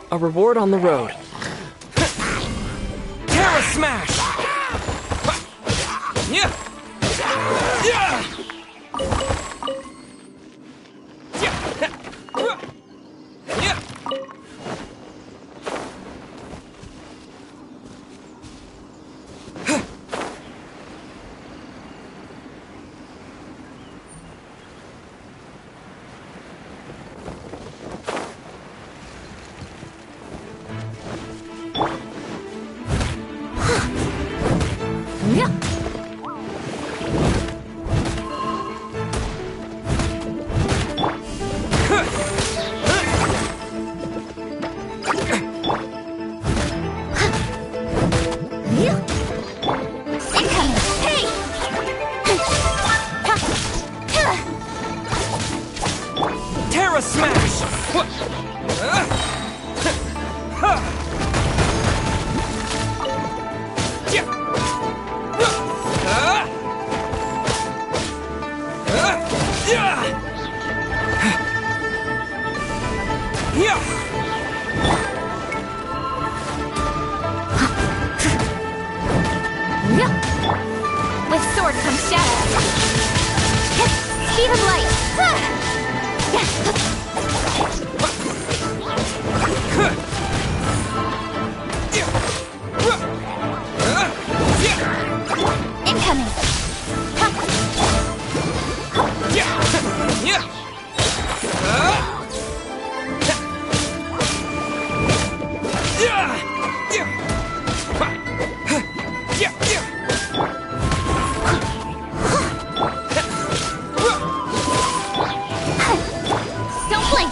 A reward on the road. Terra Smash! Yeah! Yeah! Yeah! Terra Smash! With sword comes shadow. Speed of light. Incoming. Don't blink.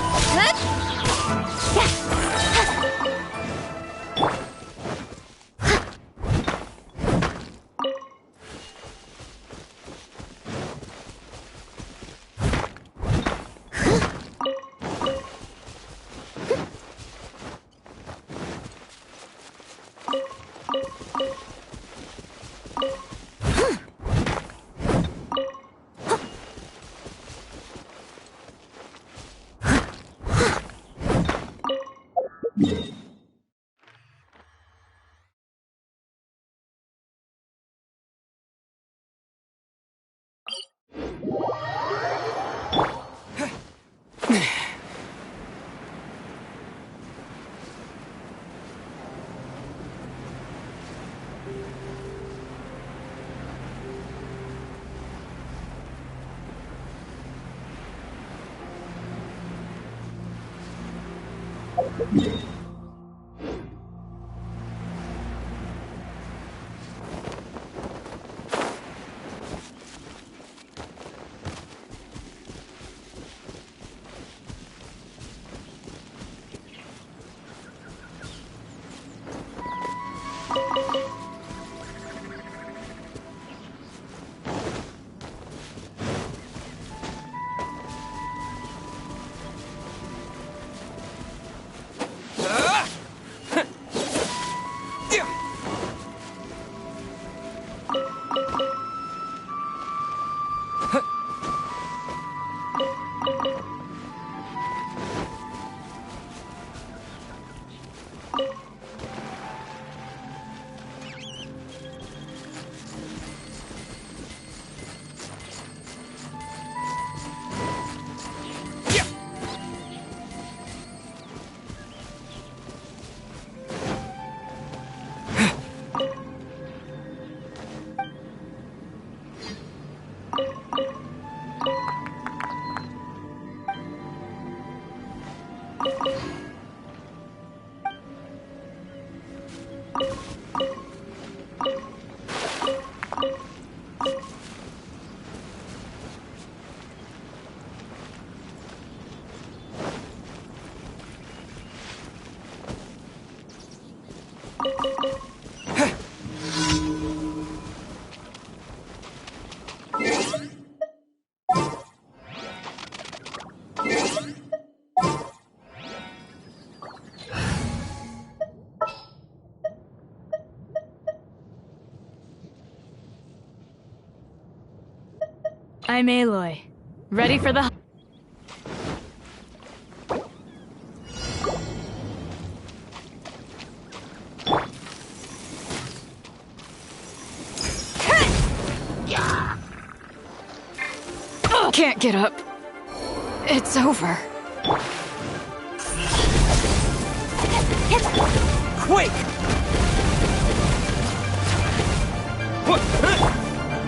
I'm Aloy. Ready for the... Can't get up. It's over. Quake!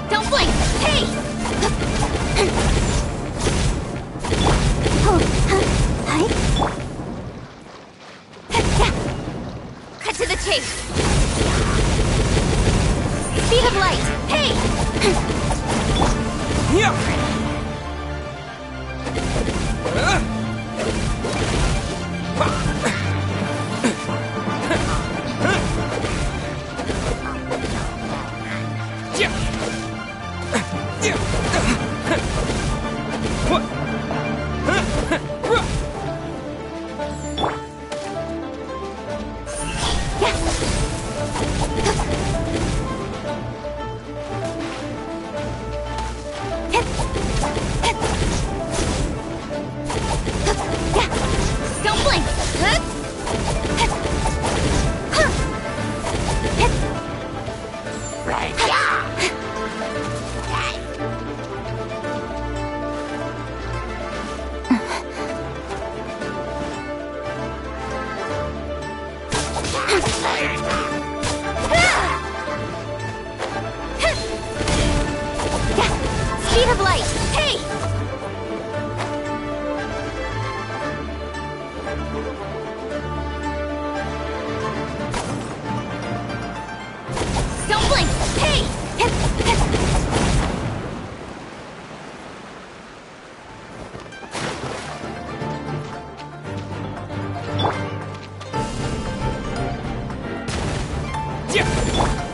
Don't blink! Hey! Cut to the chase! Speed of light! Hey! Yeah! Don't blink! Speed of light! Hey! Don't blink! Hey!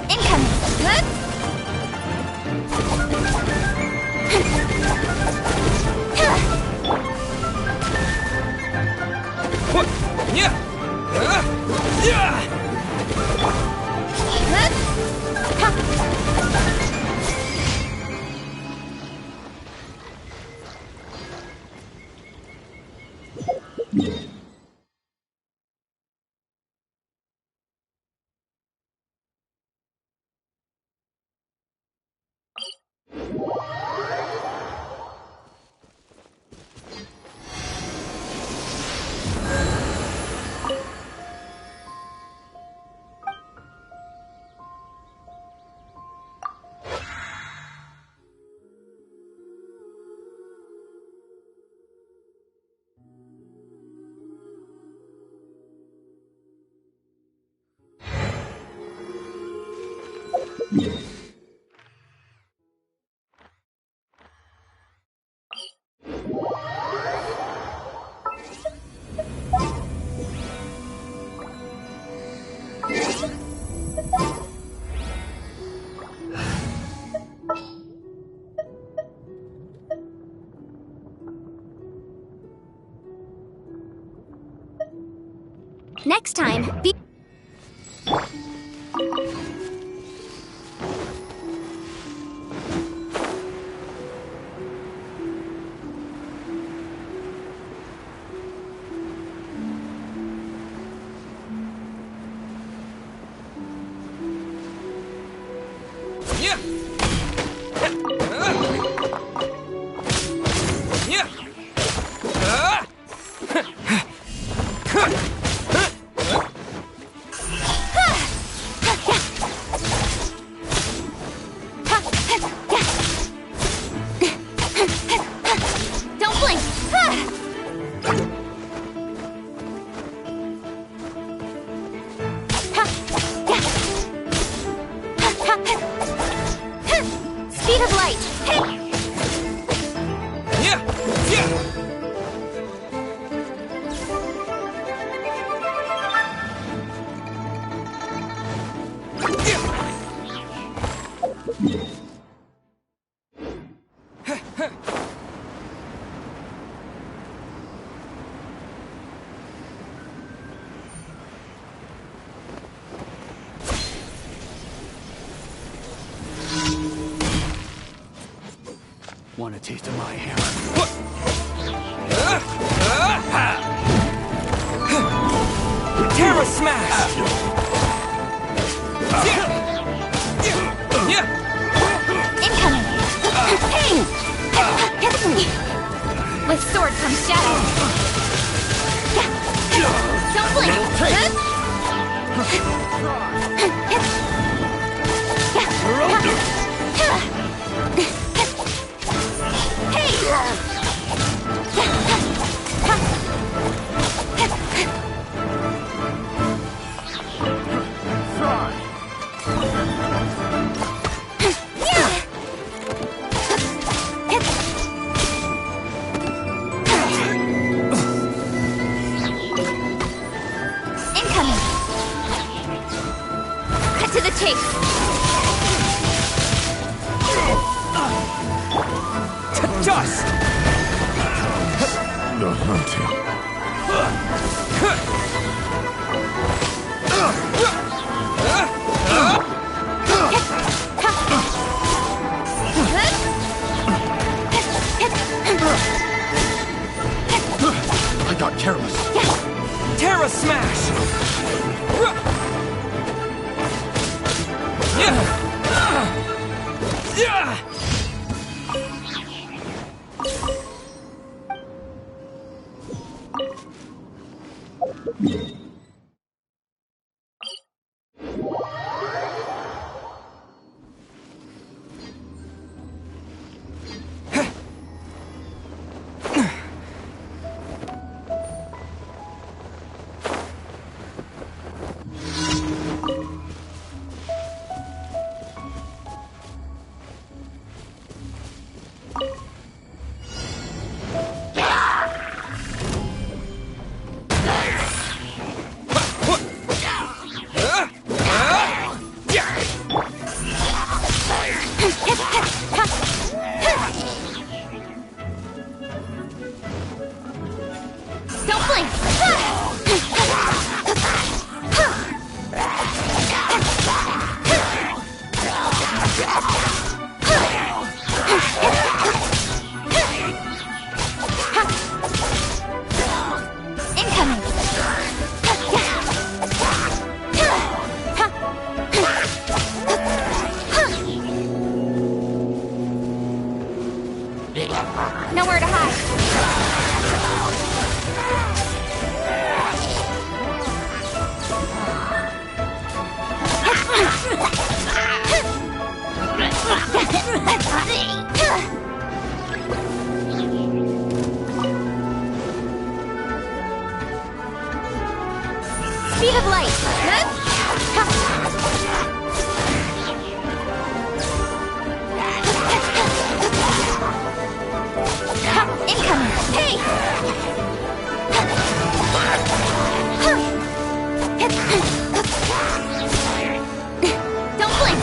Incoming! Next time, be... Don't blink! Speed of light! Want a taste of my hammer? Terra Smash! Incoming! Hey! With sword comes shadow. Don't blink! Incoming! Cut to the chase! To dust! The hunting. I got careless. Terra Smash! Don't blink! Incoming! Nowhere to hide. Speed of light. Incoming. Hey! Don't blink.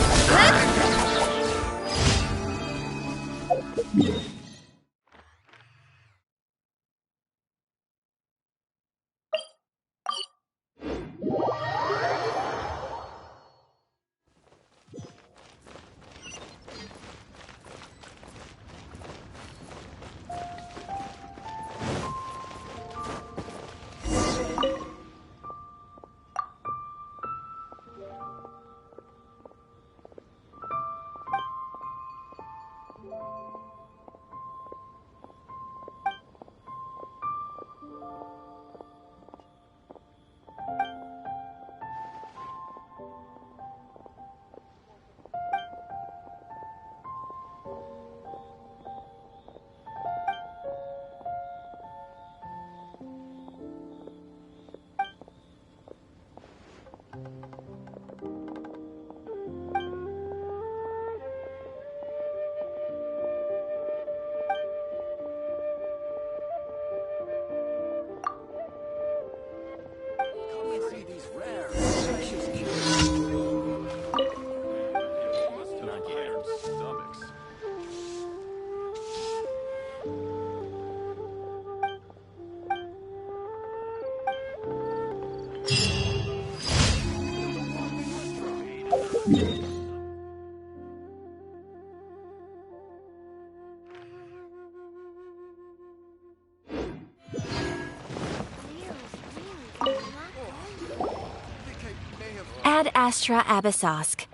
Ad Astra Abyssosk.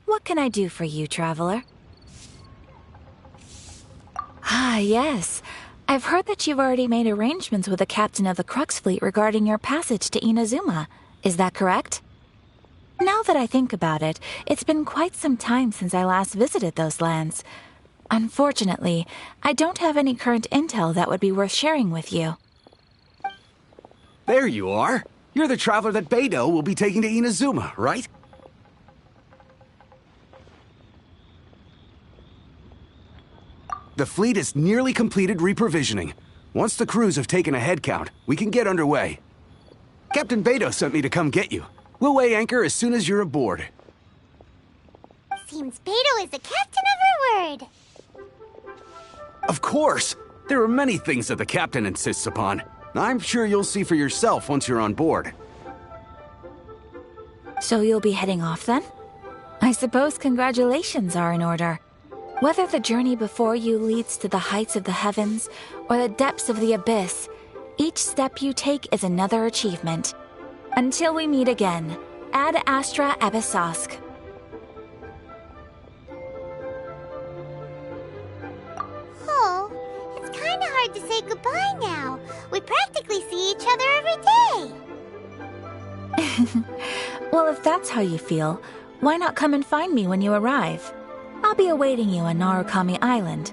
What can I do for you, traveler? Ah, yes. I've heard that you've already made arrangements with the captain of the Crux fleet regarding your passage to Inazuma. Is that correct? Now that I think about it, it's been quite some time since I last visited those lands. Unfortunately, I don't have any current intel that would be worth sharing with you. There you are. You're the traveler that Beidou will be taking to Inazuma, right? The fleet is nearly completed reprovisioning. Once the crews have taken a head count, we can get underway. Captain Beidou sent me to come get you. We'll weigh anchor as soon as you're aboard. Seems Beidou is the captain of her word. Of course! There are many things that the captain insists upon. I'm sure you'll see for yourself once you're on board. So you'll be heading off then? I suppose congratulations are in order. Whether the journey before you leads to the heights of the heavens or the depths of the abyss, each step you take is another achievement. Until we meet again, Ad Astra Abyssosk. Oh, it's kind of hard to say goodbye now. We practically see each other every day. Well, if that's how you feel, why not come and find me when you arrive? I'll be awaiting you on Narukami Island.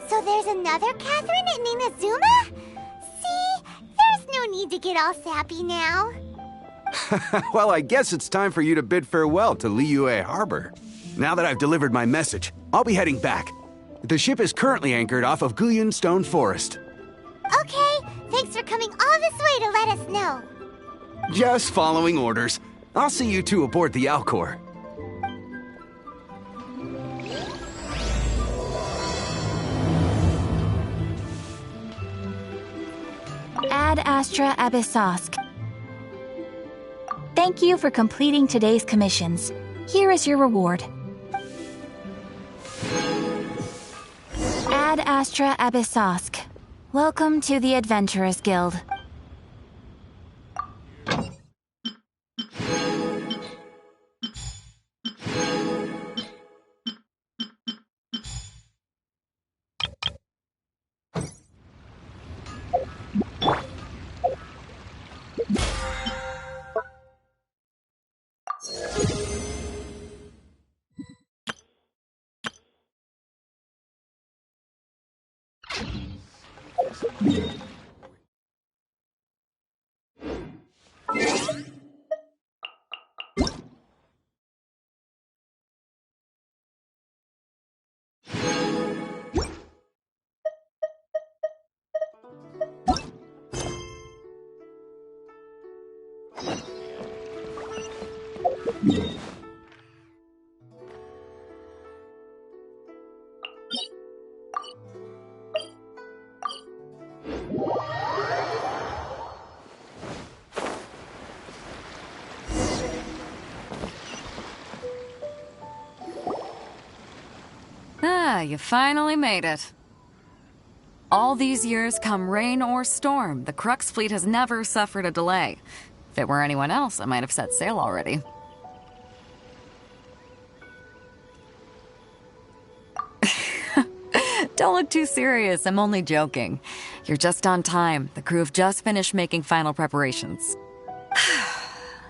So there's another Catherine in Inazuma? See, there's no need to get all sappy now. Well, I guess it's time for you to bid farewell to Liyue Harbor. Now that I've delivered my message, I'll be heading back. The ship is currently anchored off of Guyun Stone Forest. Okay, thanks for coming all this way to let us know. Just following orders. I'll see you two aboard the Alcor. Ad Astra Abyssosk. Thank you for completing today's commissions. Here is your reward. Ad Astra Abyssosk. Welcome to the Adventurers Guild. Ah, you finally made it. All these years, come rain or storm, the Crux fleet has never suffered a delay. If it were anyone else, I might have set sail already. Don't look too serious, I'm only joking. You're just on time. The crew have just finished making final preparations.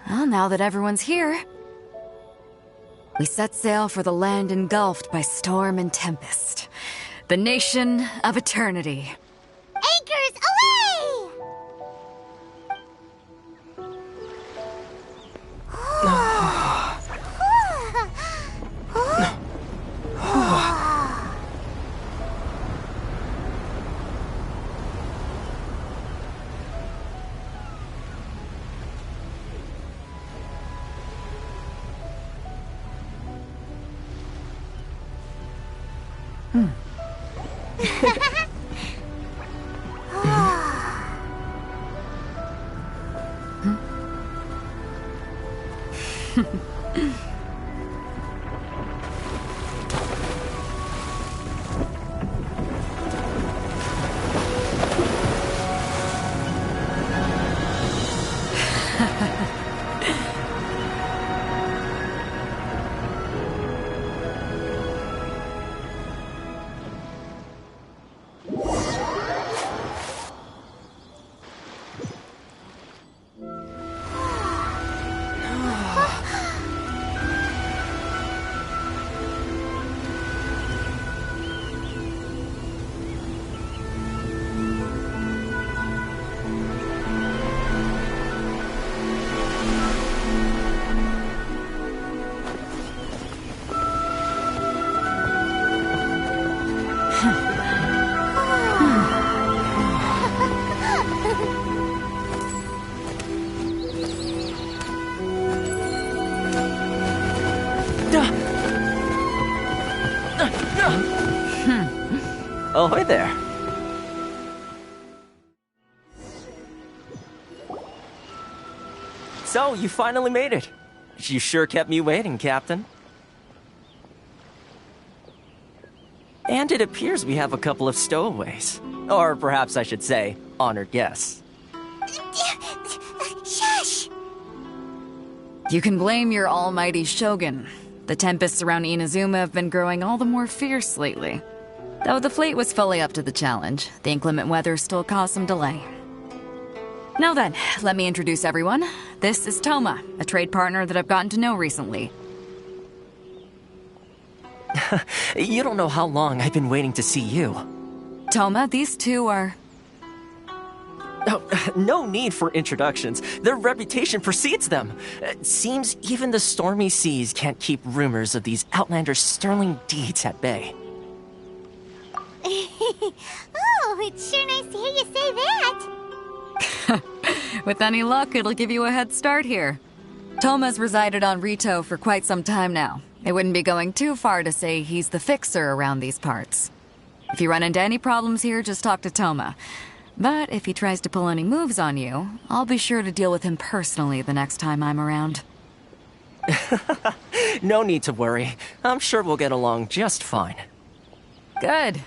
Well, now that everyone's here, we set sail for the land engulfed by storm and tempest. The nation of eternity. Anchors away! Ahoy there. So, you finally made it. You sure kept me waiting, Captain. And it appears we have a couple of stowaways. Or perhaps I should say, honored guests. Shush! You can blame your almighty Shogun. The tempests around Inazuma have been growing all the more fierce lately. Though the fleet was fully up to the challenge, the inclement weather still caused some delay. Now then, let me introduce everyone. This is Toma, a trade partner that I've gotten to know recently. You don't know how long I've been waiting to see you. Toma, these two are... Oh, no need for introductions. Their reputation precedes them. Seems even the stormy seas can't keep rumors of these Outlanders' sterling deeds at bay. Oh, it's sure nice to hear you say that. With any luck, it'll give you a head start here. Toma's resided on Rito for quite some time now. It wouldn't be going too far to say he's the fixer around these parts. If you run into any problems here, just talk to Toma. But if he tries to pull any moves on you, I'll be sure to deal with him personally the next time I'm around. No need to worry. I'm sure we'll get along just fine. Good.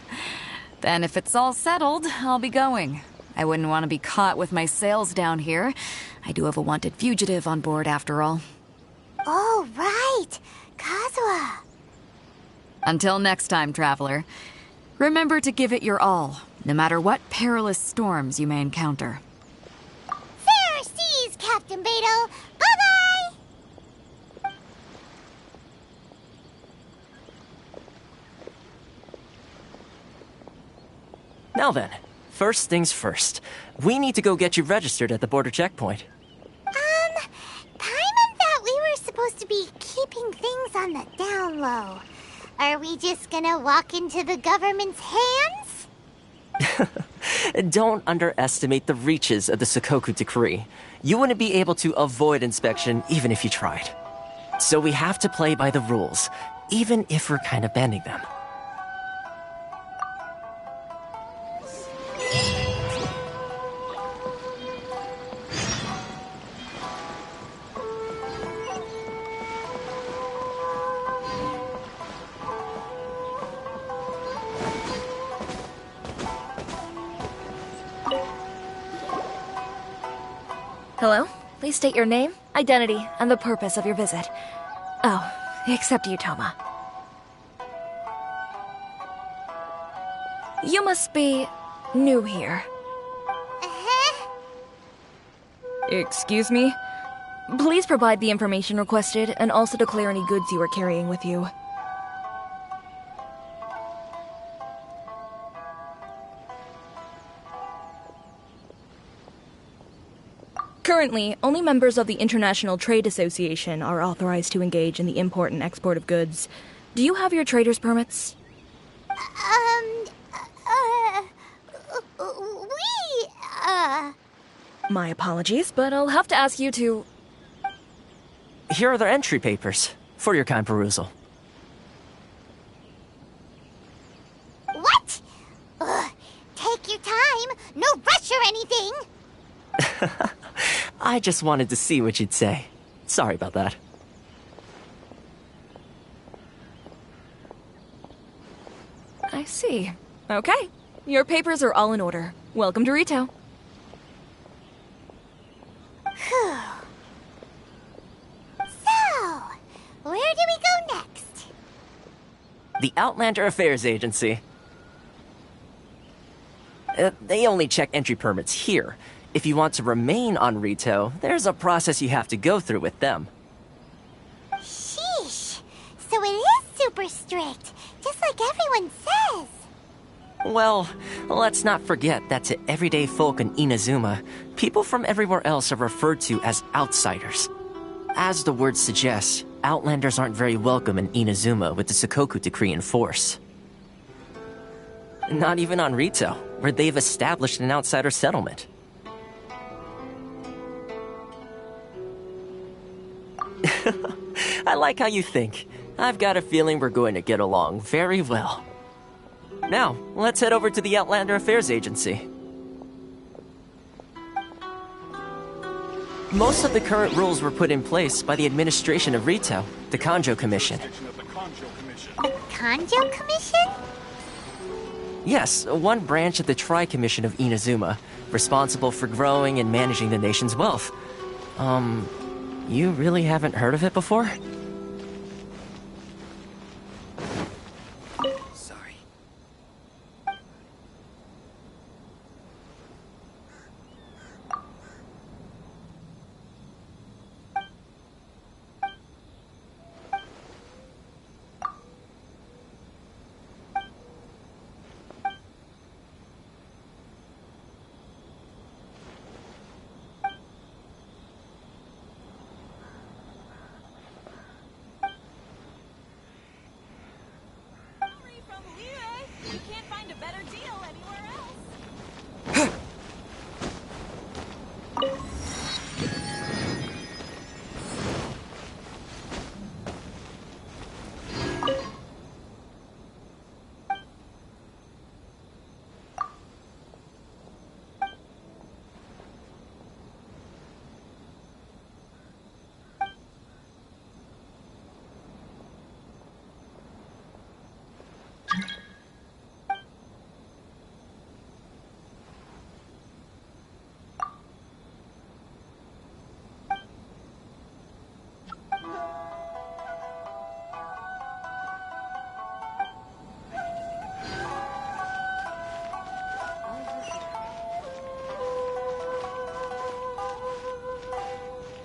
Then if it's all settled, I'll be going. I wouldn't want to be caught with my sails down here. I do have a wanted fugitive on board after all. Oh, right. Kazuha. Until next time, traveler. Remember to give it your all, no matter what perilous storms you may encounter. Fair seas, Captain Beto. Bye-bye! Now then, first things first. We need to go get you registered at the border checkpoint. Paimon thought we were supposed to be keeping things on the down low. Are we just gonna walk into the government's hands? Don't underestimate the reaches of the Sakoku Decree. You wouldn't be able to avoid inspection even if you tried. So we have to play by the rules, even if we're kind of bending them. Hello? Please state your name, identity, and the purpose of your visit. Oh, except you, Toma. You must be new here. Excuse me? Please provide the information requested and also declare any goods you are carrying with you. Currently, only members of the International Trade Association are authorized to engage in the import and export of goods. Do you have your trader's permits? My apologies, but I'll have to ask you to... Here are their entry papers, for your kind perusal. What? Take your time. No rush or anything. I just wanted to see what you'd say. Sorry about that. I see. Okay. Your papers are all in order. Welcome to Rito. Whew. So, where do we go next? The Outlander Affairs Agency. They only check entry permits here. If you want to remain on Rito, there's a process you have to go through with them. Sheesh. So it is super strict, just like everyone says. Well, let's not forget that to everyday folk in Inazuma, people from everywhere else are referred to as outsiders. As the word suggests, Outlanders aren't very welcome in Inazuma with the Sakoku Decree in force. Not even on Rito, where they've established an outsider settlement. I like how you think. I've got a feeling we're going to get along very well. Now, let's head over to the Outlander Affairs Agency. Most of the current rules were put in place by the administration of Rito, the Kanjo Commission. The Kanjo Commission? Yes, one branch of the Tri-Commission of Inazuma, responsible for growing and managing the nation's wealth. You really haven't heard of it before? Sorry.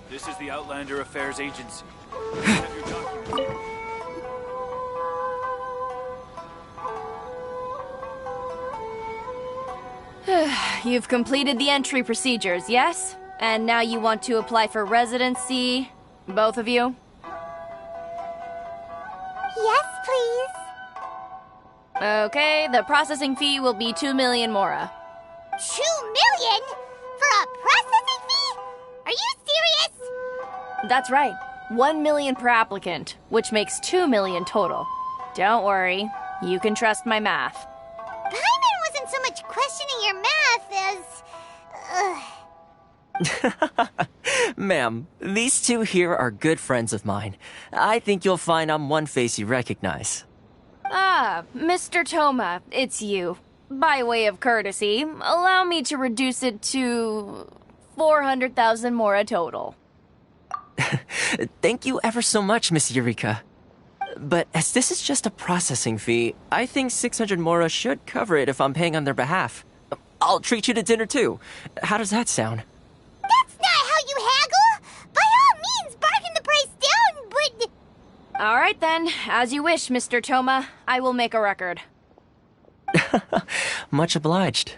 This is the Outlander Affairs Agency. Have your documents. You've completed the entry procedures, yes? And now you want to apply for residency? Both of you? Yes, please. Okay, the processing fee will be 2 million mora. 2 million? For a processing fee? Are you serious? That's right. 1 million per applicant, which makes 2 million total. Don't worry, you can trust my math. Paimon wasn't so much questioning your math as... Ma'am, these two here are good friends of mine. I think you'll find I'm one face you recognize. Ah, Mr. Toma, it's you. By way of courtesy, allow me to reduce it to 400,000 mora total. Thank you ever so much, Miss Eureka. But as this is just a processing fee, I think 600 mora should cover it if I'm paying on their behalf. I'll treat you to dinner too. How does that sound? That's not how you haggle! By all means, bargain the price down, but... All right then, as you wish, Mr. Toma. I will make a record. Much obliged.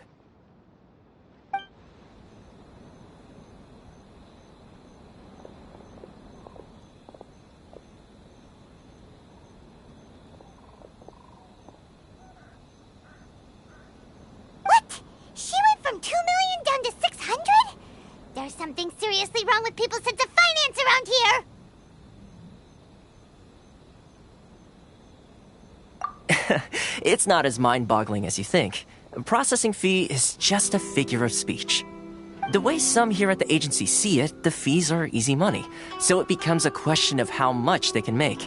What? She went from 2 million down to 600? There's something seriously wrong with people's sense of finance around here! It's not as mind-boggling as you think. Processing fee is just a figure of speech. The way some here at the agency see it, the fees are easy money, so it becomes a question of how much they can make.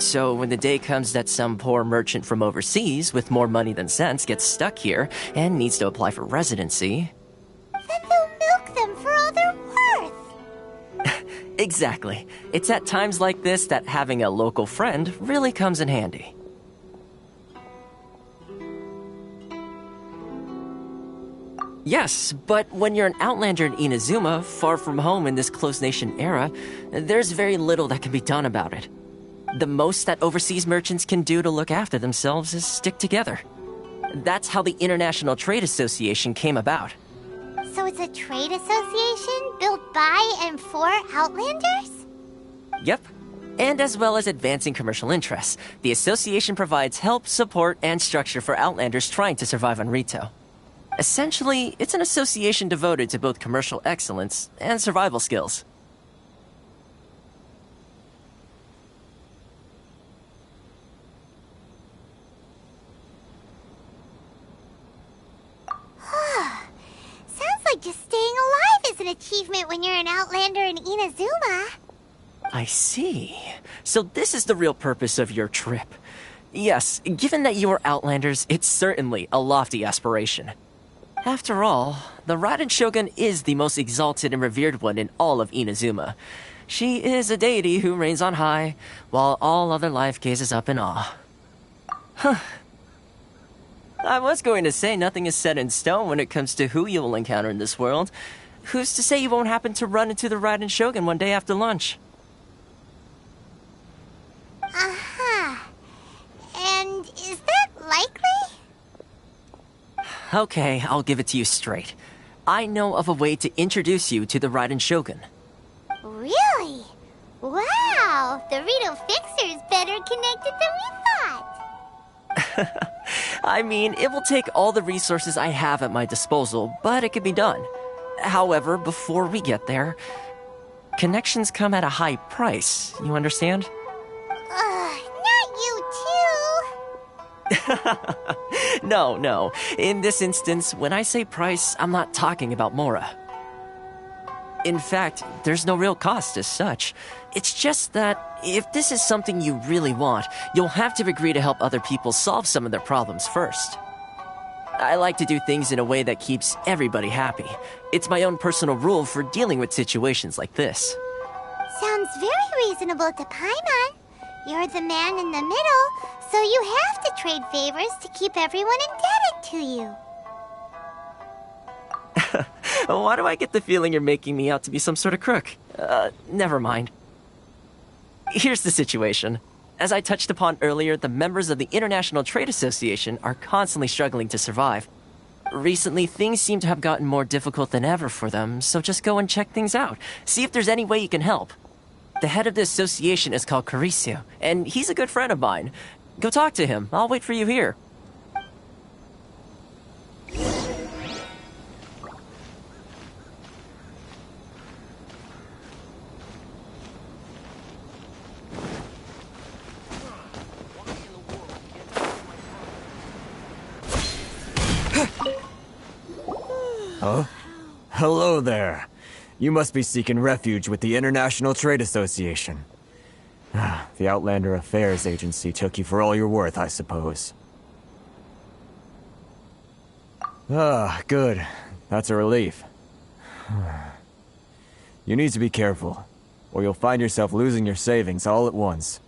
So when the day comes that some poor merchant from overseas with more money than sense gets stuck here and needs to apply for residency... Then they'll milk them for all they're worth! Exactly. It's at times like this that having a local friend really comes in handy. Yes, but when you're an outlander in Inazuma, far from home in this closed nation era, there's very little that can be done about it. The most that overseas merchants can do to look after themselves is stick together. That's how the International Trade Association came about. So it's a trade association built by and for Outlanders? Yep. And as well as advancing commercial interests, the association provides help, support, and structure for Outlanders trying to survive on Rito. Essentially, it's an association devoted to both commercial excellence and survival skills. Inazuma. I see. So this is the real purpose of your trip. Yes, given that you are Outlanders, it's certainly a lofty aspiration. After all, the Raiden Shogun is the most exalted and revered one in all of Inazuma. She is a deity who reigns on high, while all other life gazes up in awe. Huh. I was going to say nothing is set in stone when it comes to who you will encounter in this world. Who's to say you won't happen to run into the Raiden Shogun one day after lunch? Uh-huh. And is that likely? Okay, I'll give it to you straight. I know of a way to introduce you to the Raiden Shogun. Really? Wow, the Rito Fixer's better connected than we thought. I mean, it will take all the resources I have at my disposal, but it can be done. However, before we get there, connections come at a high price, you understand? Not you too. No. In this instance, when I say price, I'm not talking about Mora. In fact, there's no real cost as such. It's just that if this is something you really want, you'll have to agree to help other people solve some of their problems first. I like to do things in a way that keeps everybody happy. It's my own personal rule for dealing with situations like this. Sounds very reasonable to Paimon. You're the man in the middle, so you have to trade favors to keep everyone indebted to you. Why do I get the feeling you're making me out to be some sort of crook? Never mind. Here's the situation. As I touched upon earlier, the members of the International Trade Association are constantly struggling to survive. Recently, things seem to have gotten more difficult than ever for them, so just go and check things out. See if there's any way you can help. The head of the association is called Caricio, and he's a good friend of mine. Go talk to him. I'll wait for you here. Huh? Hello there. You must be seeking refuge with the International Trade Association. The Outlander Affairs Agency took you for all you're worth, I suppose. Good. That's a relief. You need to be careful, or you'll find yourself losing your savings all at once.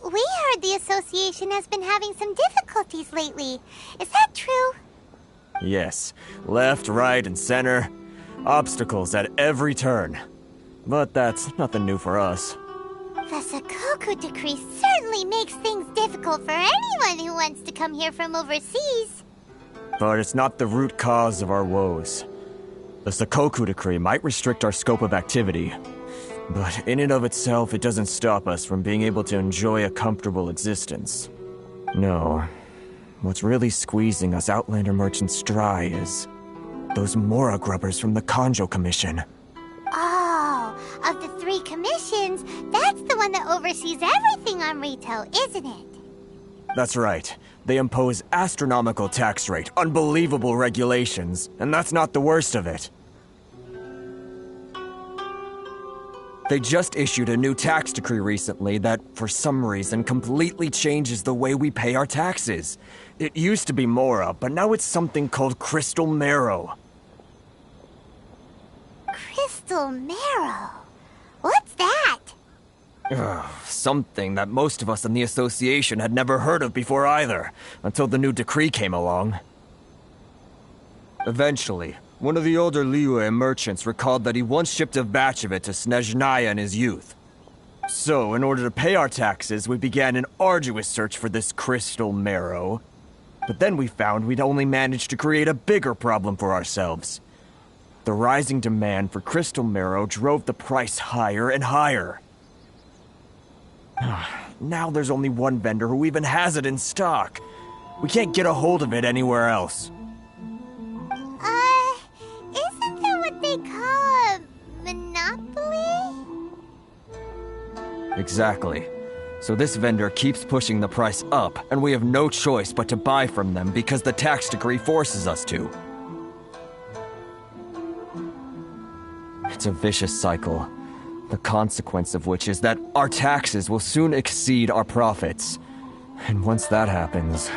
We heard the association has been having some difficulties lately. Is that true? Yes. Left, right, and center. Obstacles at every turn. But that's nothing new for us. The Sakoku Decree certainly makes things difficult for anyone who wants to come here from overseas. But it's not the root cause of our woes. The Sakoku Decree might restrict our scope of activity, but in and of itself, it doesn't stop us from being able to enjoy a comfortable existence. No. What's really squeezing us Outlander merchants dry is those Mora grubbers from the Kanjo Commission. Oh, of the 3 commissions, that's the one that oversees everything on Rito, isn't it? That's right. They impose astronomical tax rate, unbelievable regulations, and that's not the worst of it. They just issued a new tax decree recently that, for some reason, completely changes the way we pay our taxes. It used to be Mora, but now it's something called Crystal Marrow. Crystal Marrow? What's that? Something that most of us in the association had never heard of before either, until the new decree came along. Eventually, one of the older Liyue merchants recalled that he once shipped a batch of it to Snezhnaya in his youth. So, in order to pay our taxes, we began an arduous search for this Crystal Marrow. But then we found we'd only managed to create a bigger problem for ourselves. The rising demand for Crystal Marrow drove the price higher and higher. Now there's only one vendor who even has it in stock. We can't get a hold of it anywhere else. Isn't that what they call a monopoly? Exactly. So this vendor keeps pushing the price up, and we have no choice but to buy from them because the tax decree forces us to. It's a vicious cycle. The consequence of which is that our taxes will soon exceed our profits. And once that happens...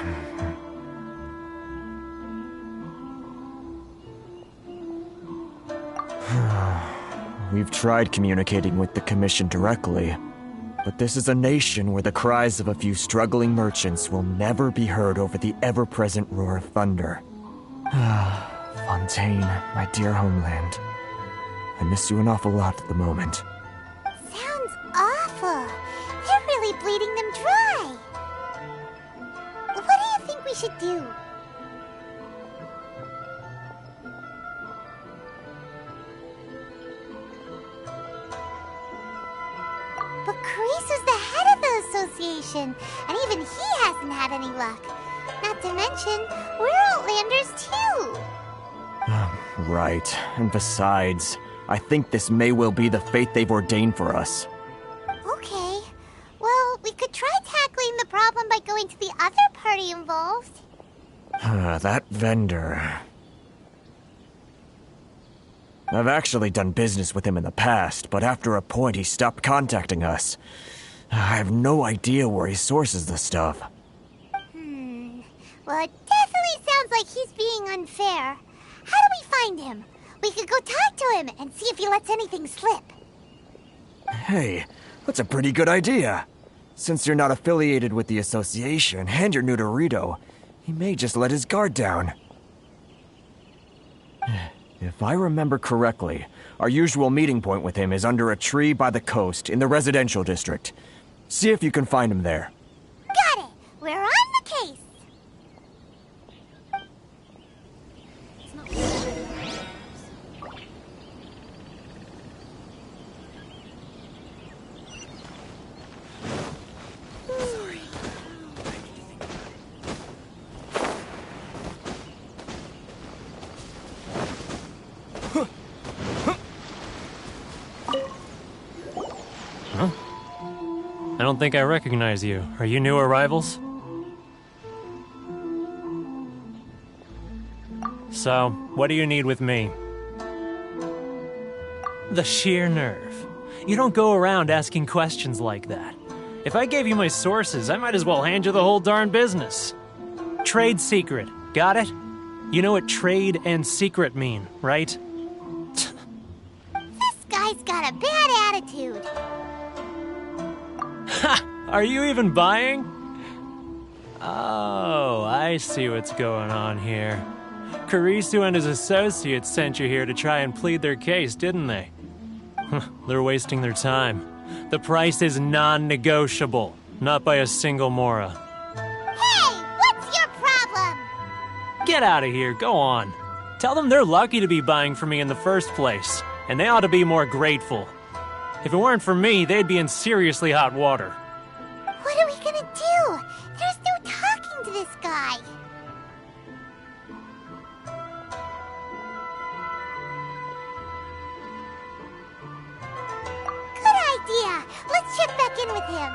We've tried communicating with the Commission directly, but this is a nation where the cries of a few struggling merchants will never be heard over the ever-present roar of thunder. Fontaine, my dear homeland. I miss you an awful lot at the moment. Sounds awful. You're really bleeding them dry. What do you think we should do? But Carice's the head of the association, and even he hasn't had any luck. Not to mention, we're Outlanders too. Right. And besides, I think this may well be the fate they've ordained for us. Okay. Well, we could try tackling the problem by going to the other party involved. That vendor... I've actually done business with him in the past, but after a point he stopped contacting us. I have no idea where he sources the stuff. Well, it definitely sounds like he's being unfair. How do we find him? We could go talk to him and see if he lets anything slip. Hey, that's a pretty good idea. Since you're not affiliated with the association and you're new to Rito, he may just let his guard down. If I remember correctly, our usual meeting point with him is under a tree by the coast in the residential district. See if you can find him there. Got it! We're on the case! I don't think I recognize you. Are you new arrivals? So, what do you need with me? The sheer nerve. You don't go around asking questions like that. If I gave you my sources, I might as well hand you the whole darn business. Trade secret. Got it? You know what trade and secret mean, right? This guy's got a bad attitude. Ha! Are you even buying? Oh, I see what's going on here. Carisu and his associates sent you here to try and plead their case, didn't they? They're wasting their time. The price is non-negotiable, not by a single Mora. Hey, what's your problem? Get out of here, go on. Tell them they're lucky to be buying from me in the first place, and they ought to be more grateful. If it weren't for me, they'd be in seriously hot water. What are we gonna do? There's no talking to this guy. Good idea. Let's check back in with him.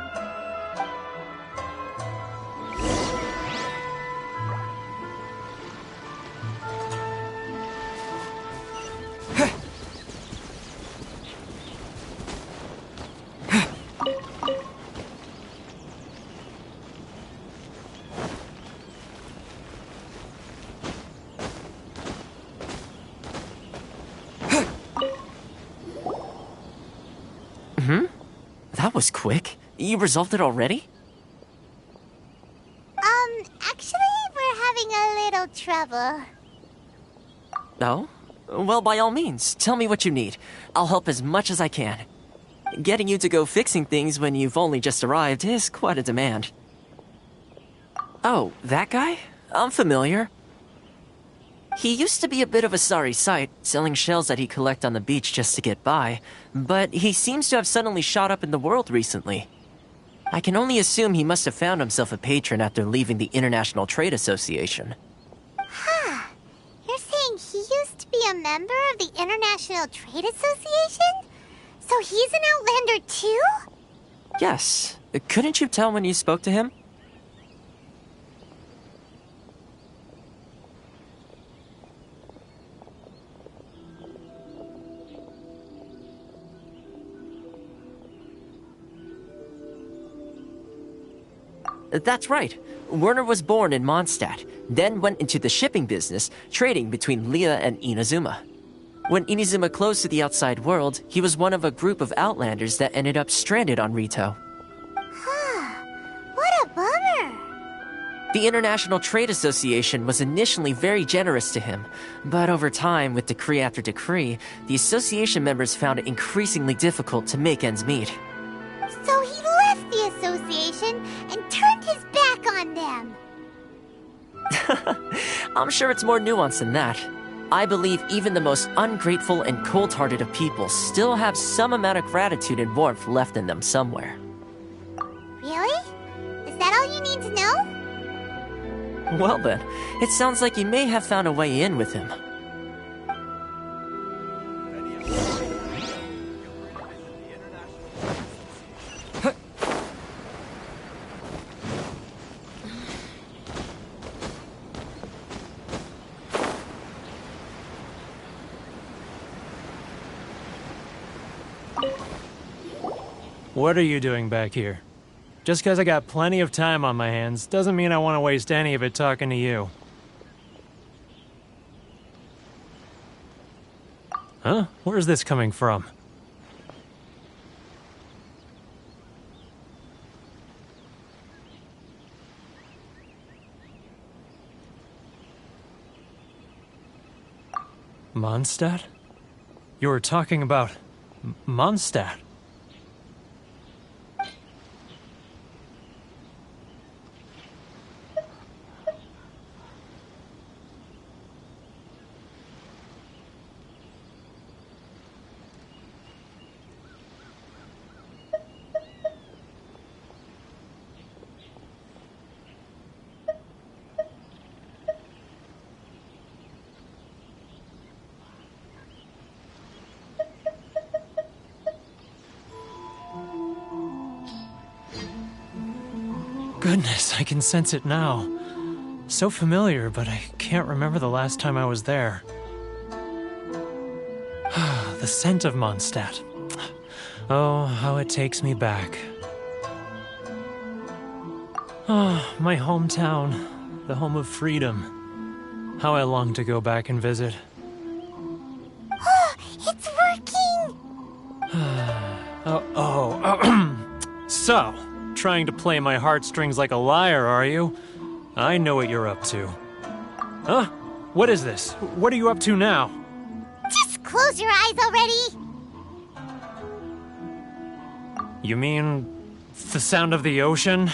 That was quick. You resolved it already? Actually, we're having a little trouble. Oh? Well, by all means, tell me what you need. I'll help as much as I can. Getting you to go fixing things when you've only just arrived is quite a demand. Oh, that guy? I'm familiar. He used to be a bit of a sorry sight, selling shells that he'd collect on the beach just to get by, but he seems to have suddenly shot up in the world recently. I can only assume he must have found himself a patron after leaving the International Trade Association. Huh. You're saying he used to be a member of the International Trade Association? So he's an Outlander too? Yes. Couldn't you tell when you spoke to him? That's right. Werner was born in Mondstadt, then went into the shipping business, trading between Leah and Inazuma. When Inazuma closed to the outside world, he was one of a group of outlanders that ended up stranded on Rito. What a bummer! The International Trade Association was initially very generous to him, but over time, with decree after decree, the association members found it increasingly difficult to make ends meet. So he left the association and turned his back on them. I'm sure it's more nuanced than that. I believe even the most ungrateful and cold-hearted of people still have some amount of gratitude and warmth left in them somewhere. Really? Is that all you need to know? Well then, it sounds like you may have found a way in with him. What are you doing back here? Just because I got plenty of time on my hands doesn't mean I want to waste any of it talking to you. Huh? Where's this coming from? Mondstadt? You were talking about Mondstadt. Goodness, I can sense it now. So familiar, but I can't remember the last time I was there. The scent of Mondstadt. Oh, how it takes me back. Oh, my hometown, the home of freedom. How I long to go back and visit. It's working! So, trying to play my heartstrings like a liar, are you? I know what you're up to. Huh? What is this? What are you up to now? Just close your eyes already! You mean the sound of the ocean?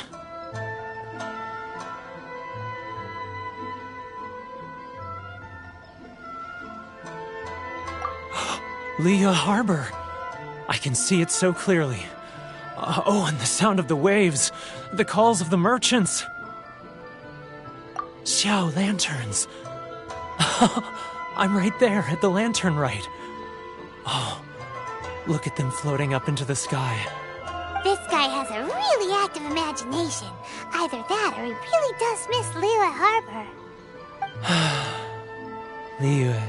Leah Harbor. I can see it so clearly. Oh, and the sound of the waves. The calls of the merchants. Xiao lanterns. I'm right there at the lantern right. Oh, look at them floating up into the sky. This guy has a really active imagination. Either that or he really does miss Liyue Harbor. Liyue.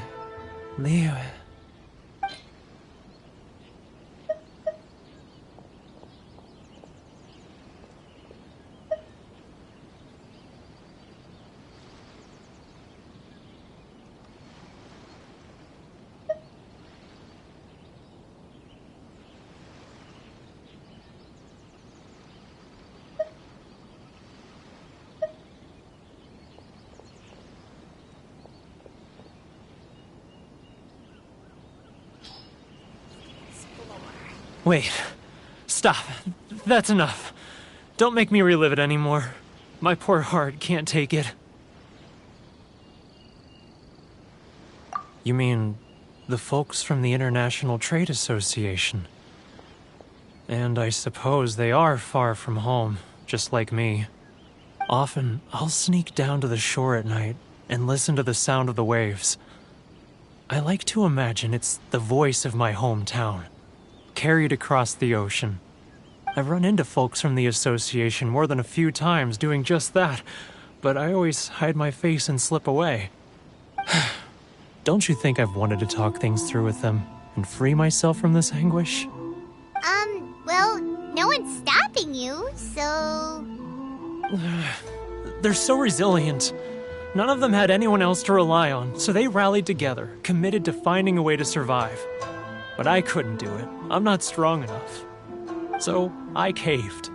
Wait. Stop. That's enough. Don't make me relive it anymore. My poor heart can't take it. You mean the folks from the International Trade Association? And I suppose they are far from home, just like me. Often, I'll sneak down to the shore at night and listen to the sound of the waves. I like to imagine it's the voice of my hometown, carried across the ocean. I've run into folks from the association more than a few times doing just that, but I always hide my face and slip away. Don't you think I've wanted to talk things through with them and free myself from this anguish? Well, no one's stopping you, so... They're so resilient. None of them had anyone else to rely on, so they rallied together, committed to finding a way to survive. But I couldn't do it. I'm not strong enough. So I caved.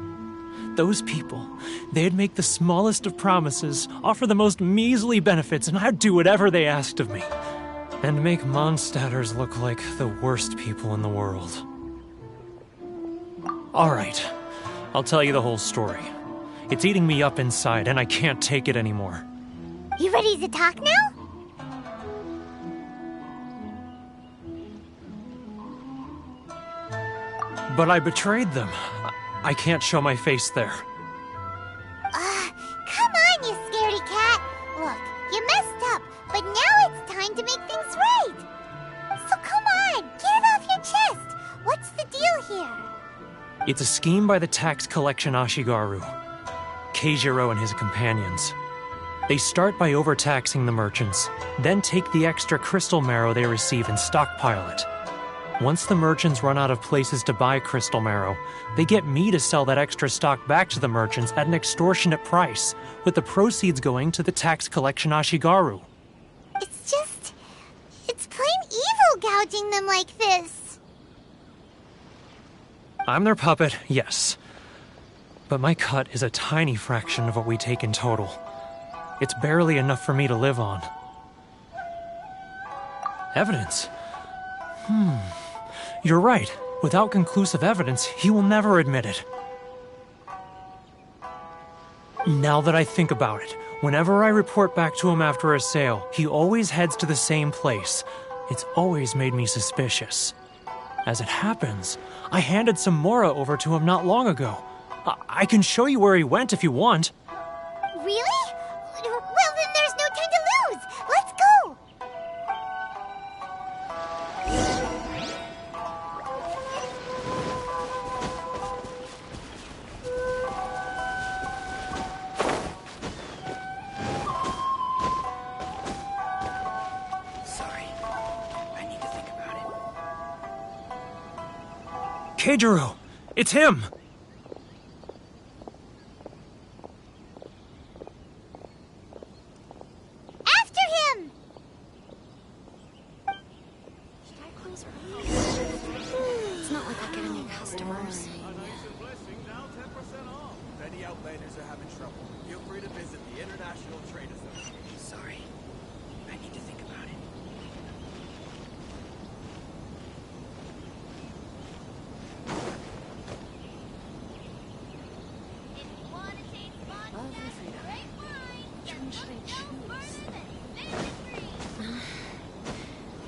Those people, they'd make the smallest of promises, offer the most measly benefits, and I'd do whatever they asked of me. And make Mondstadters look like the worst people in the world. Alright, I'll tell you the whole story. It's eating me up inside, and I can't take it anymore. You ready to talk now? But I betrayed them. I can't show my face there. Come on, you scaredy cat. Look, you messed up, but now it's time to make things right. So come on, get it off your chest. What's the deal here? It's a scheme by the tax collection Ashigaru, Keijiro and his companions. They start by overtaxing the merchants, then take the extra crystal marrow they receive and stockpile it. Once the merchants run out of places to buy crystal marrow, they get me to sell that extra stock back to the merchants at an extortionate price, with the proceeds going to the tax collection Ashigaru. It's plain evil gouging them like this. I'm their puppet, yes. But my cut is a tiny fraction of what we take in total. It's barely enough for me to live on. Evidence? You're right. Without conclusive evidence, he will never admit it. Now that I think about it, whenever I report back to him after a sale, he always heads to the same place. It's always made me suspicious. As it happens, I handed some Mora over to him not long ago. I can show you where he went if you want. Really? Well, then there's no time to lose. Let's go. Sorry. I need to think about it. Keijiro! It's him!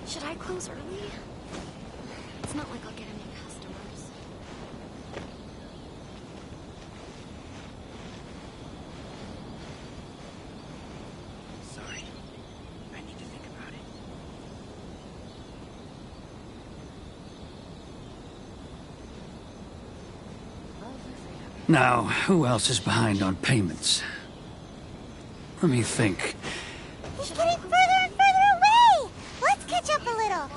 Should I close early? It's not like I'll get any customers. Sorry. I need to think about it. Now, who else is behind on payments? Let me think. He's getting further and further away! Let's catch up a little.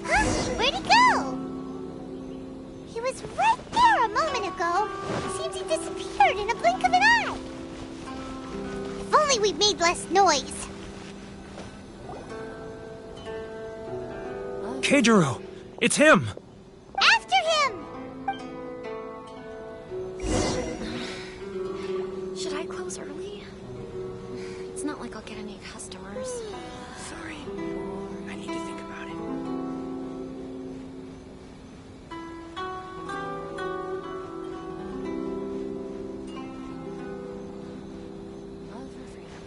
Huh? Where'd he go? He was right there a moment ago. Seems he disappeared in a blink of an eye. If only we made less noise. Keijiro! It's him! After him! Should I close early? It's not like I'll get any customers. Sorry. I need to think about it. Love or freedom?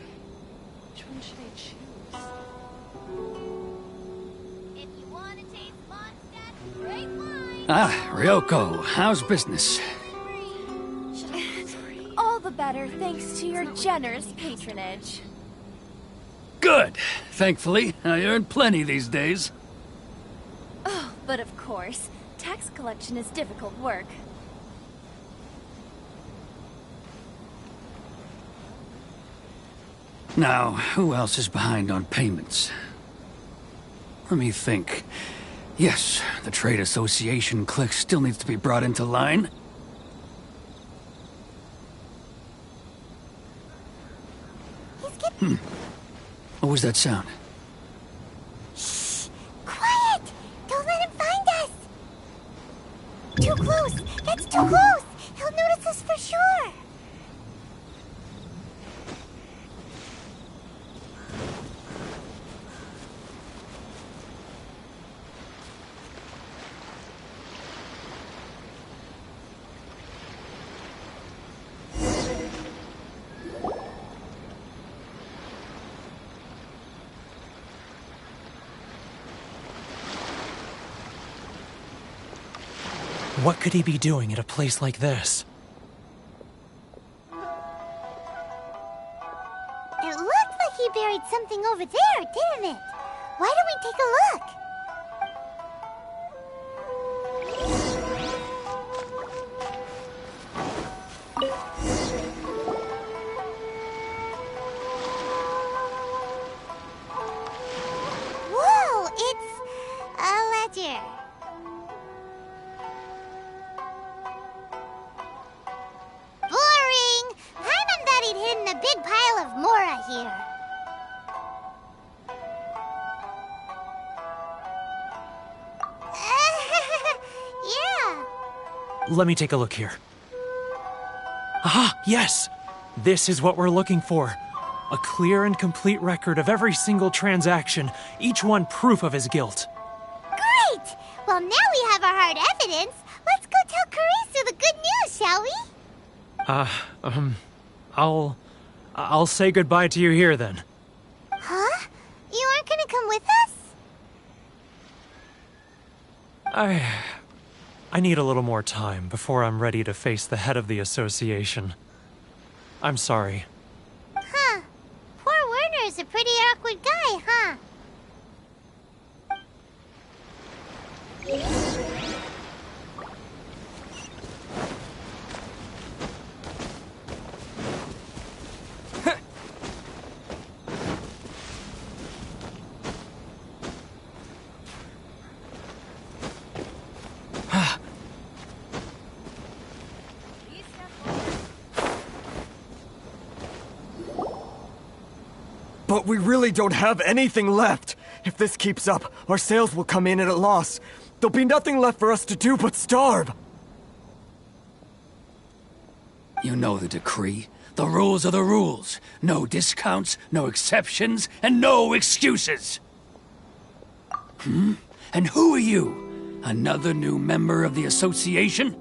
Which one should I choose? If you want to taste Mondstadt's great wine... Ah, Ryoko, how's business? All the better thanks to your generous patronage. Good. Thankfully, I earn plenty these days. Oh, but of course, tax collection is difficult work. Now, who else is behind on payments? Let me think. Yes, the trade association clique still needs to be brought into line. What was that sound? Shh! Quiet! Don't let him find us! Too close! That's too close! He'll notice us for sure! What could he be doing at a place like this? It looked like he buried something over there, didn't it? Why don't we take a look? Whoa, it's a ledger. Boring! Hyman thought he'd hidden a big pile of Mora here. Yeah. Let me take a look here. Aha, yes! This is what we're looking for. A clear and complete record of every single transaction, each one proof of his guilt. Great! Well, now we have our hard evidence. Let's go tell Karisu the good news, shall we? I'll say goodbye to you here then. Huh? You aren't gonna come with us? I need a little more time before I'm ready to face the head of the association. I'm sorry. Huh. Poor Werner's a pretty awkward guy, huh? But we really don't have anything left. If this keeps up, our sales will come in at a loss. There'll be nothing left for us to do but starve. You know the decree. The rules are the rules. No discounts, no exceptions, and no excuses. And who are you? Another new member of the association?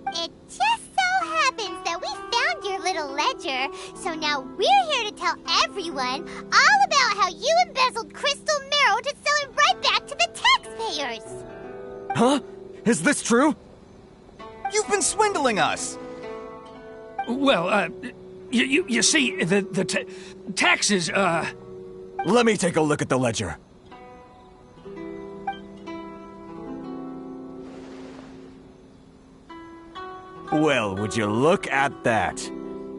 It just so happens that we found your little ledger, so now we're here to tell everyone all about how you embezzled crystal marrow to sell it right back to the taxpayers. Huh? Is this true? You've been swindling us! Well, you see, the taxes, Let me take a look at the ledger. Well, would you look at that?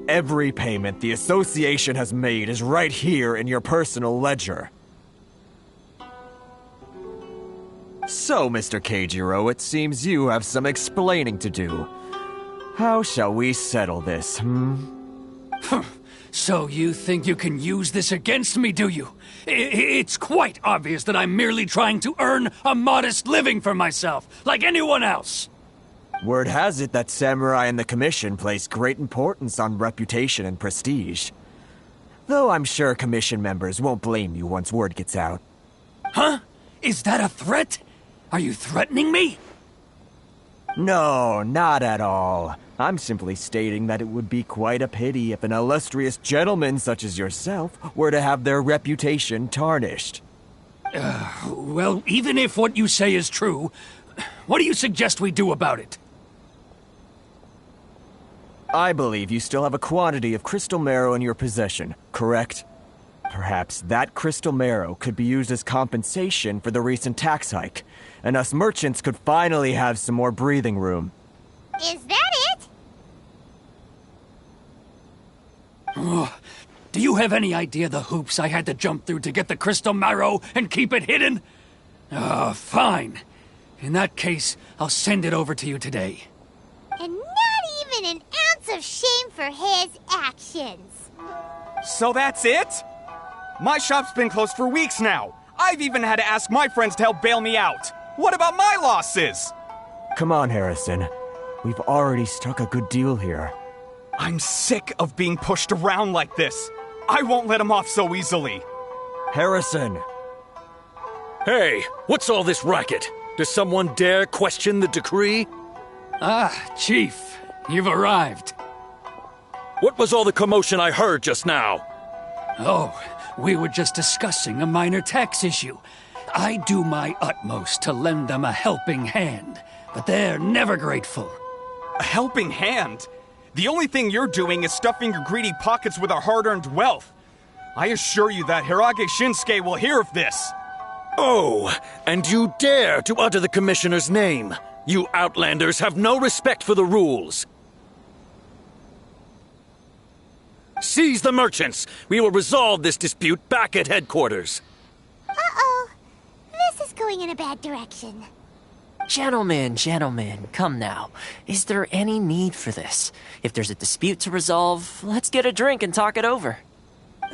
Every payment the association has made is right here in your personal ledger. So, Mr. Keijiro, it seems you have some explaining to do. How shall we settle this, So you think you can use this against me, do you? It's quite obvious that I'm merely trying to earn a modest living for myself, like anyone else. Word has it that Samurai and the Commission place great importance on reputation and prestige. Though I'm sure Commission members won't blame you once word gets out. Huh? Is that a threat? Are you threatening me? No, not at all. I'm simply stating that it would be quite a pity if an illustrious gentleman such as yourself were to have their reputation tarnished. Well, even if what you say is true, what do you suggest we do about it? I believe you still have a quantity of crystal marrow in your possession, correct? Perhaps that crystal marrow could be used as compensation for the recent tax hike, and us merchants could finally have some more breathing room. Is that it? Oh, do you have any idea the hoops I had to jump through to get the crystal marrow and keep it hidden? Fine. In that case, I'll send it over to you today. And not even an ounce of shame for his actions. So that's it? My shop's been closed for weeks now. I've even had to ask my friends to help bail me out. What about my losses? Come on, Harrison. We've already struck a good deal here. I'm sick of being pushed around like this. I won't let him off so easily. Harrison! Hey, what's all this racket? Does someone dare question the decree? Ah, Chief, you've arrived. What was all the commotion I heard just now? Oh, we were just discussing a minor tax issue. I do my utmost to lend them a helping hand, but they're never grateful. A helping hand? The only thing you're doing is stuffing your greedy pockets with our hard-earned wealth. I assure you that Hirage Shinsuke will hear of this. Oh, and you dare to utter the Commissioner's name. You Outlanders have no respect for the rules. Seize the merchants. We will resolve this dispute back at headquarters. Uh-oh. This is going in a bad direction. Gentlemen, come now. Is there any need for this? If there's a dispute to resolve, let's get a drink and talk it over.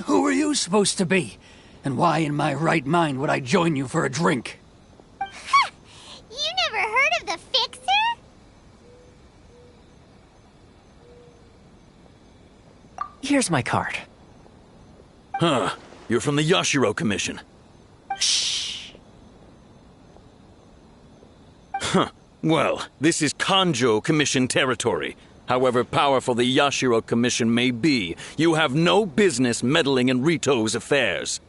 Who are you supposed to be? And why in my right mind would I join you for a drink? Ha! You never heard of the Fixer? Here's my card. Huh. You're from the Yashiro Commission. Shh. Huh. Well, this is Kanjo Commission territory. However powerful the Yashiro Commission may be, you have no business meddling in Rito's affairs.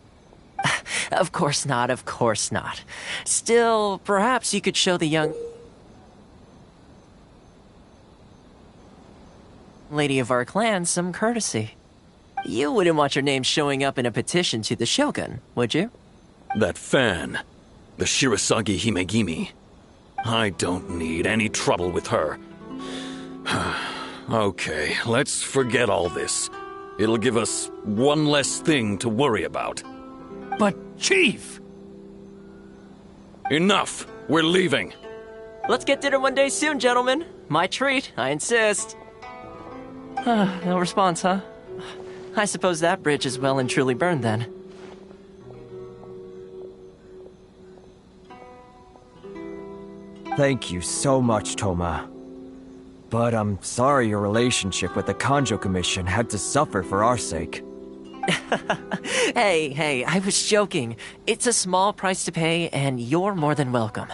Of course not. Still, perhaps you could show the young lady of our clan some courtesy. You wouldn't want your name showing up in a petition to the Shogun, would you? That fan, the Shirasagi Himegimi. I don't need any trouble with her. Okay, let's forget all this. It'll give us one less thing to worry about. But, Chief! Enough! We're leaving. Let's get dinner one day soon, gentlemen. My treat, I insist. No response, huh? I suppose that bridge is well and truly burned then. Thank you so much, Toma. But I'm sorry your relationship with the Kanjo Commission had to suffer for our sake. Hey, I was joking. It's a small price to pay, and you're more than welcome.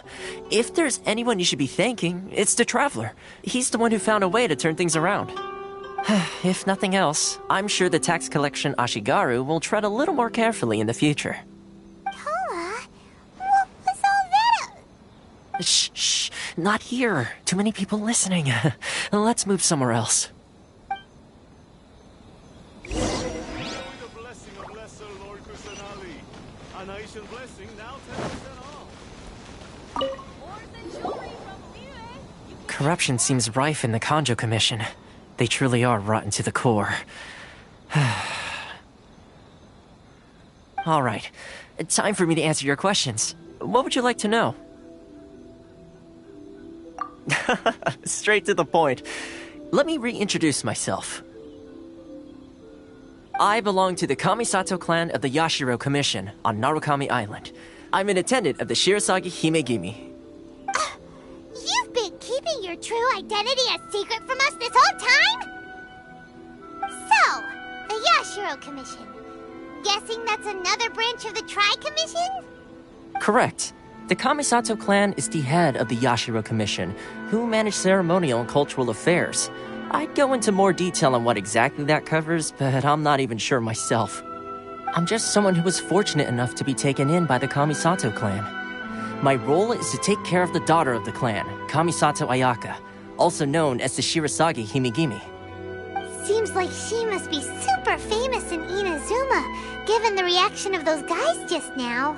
If there's anyone you should be thanking, it's the Traveler. He's the one who found a way to turn things around. If nothing else, I'm sure the tax collection Ashigaru will tread a little more carefully in the future. Toma? What was all that? Shh, not here. Too many people listening. Let's move somewhere else. Corruption seems rife in the Kanjo Commission. They truly are rotten to the core. All right. Time for me to answer your questions. What would you like to know? Straight to the point. Let me reintroduce myself. I belong to the Kamisato clan of the Yashiro Commission on Narukami Island. I'm an attendant of the Shirasagi Himegimi. You've been keeping your true identity a secret from us this whole time? So, the Yashiro Commission. Guessing that's another branch of the Tri-Commission? Correct. The Kamisato clan is the head of the Yashiro Commission, who manage ceremonial and cultural affairs. I'd go into more detail on what exactly that covers, but I'm not even sure myself. I'm just someone who was fortunate enough to be taken in by the Kamisato clan. My role is to take care of the daughter of the clan, Kamisato Ayaka, also known as the Shirasagi Himegimi. Seems like she must be super famous in Inazuma, given the reaction of those guys just now.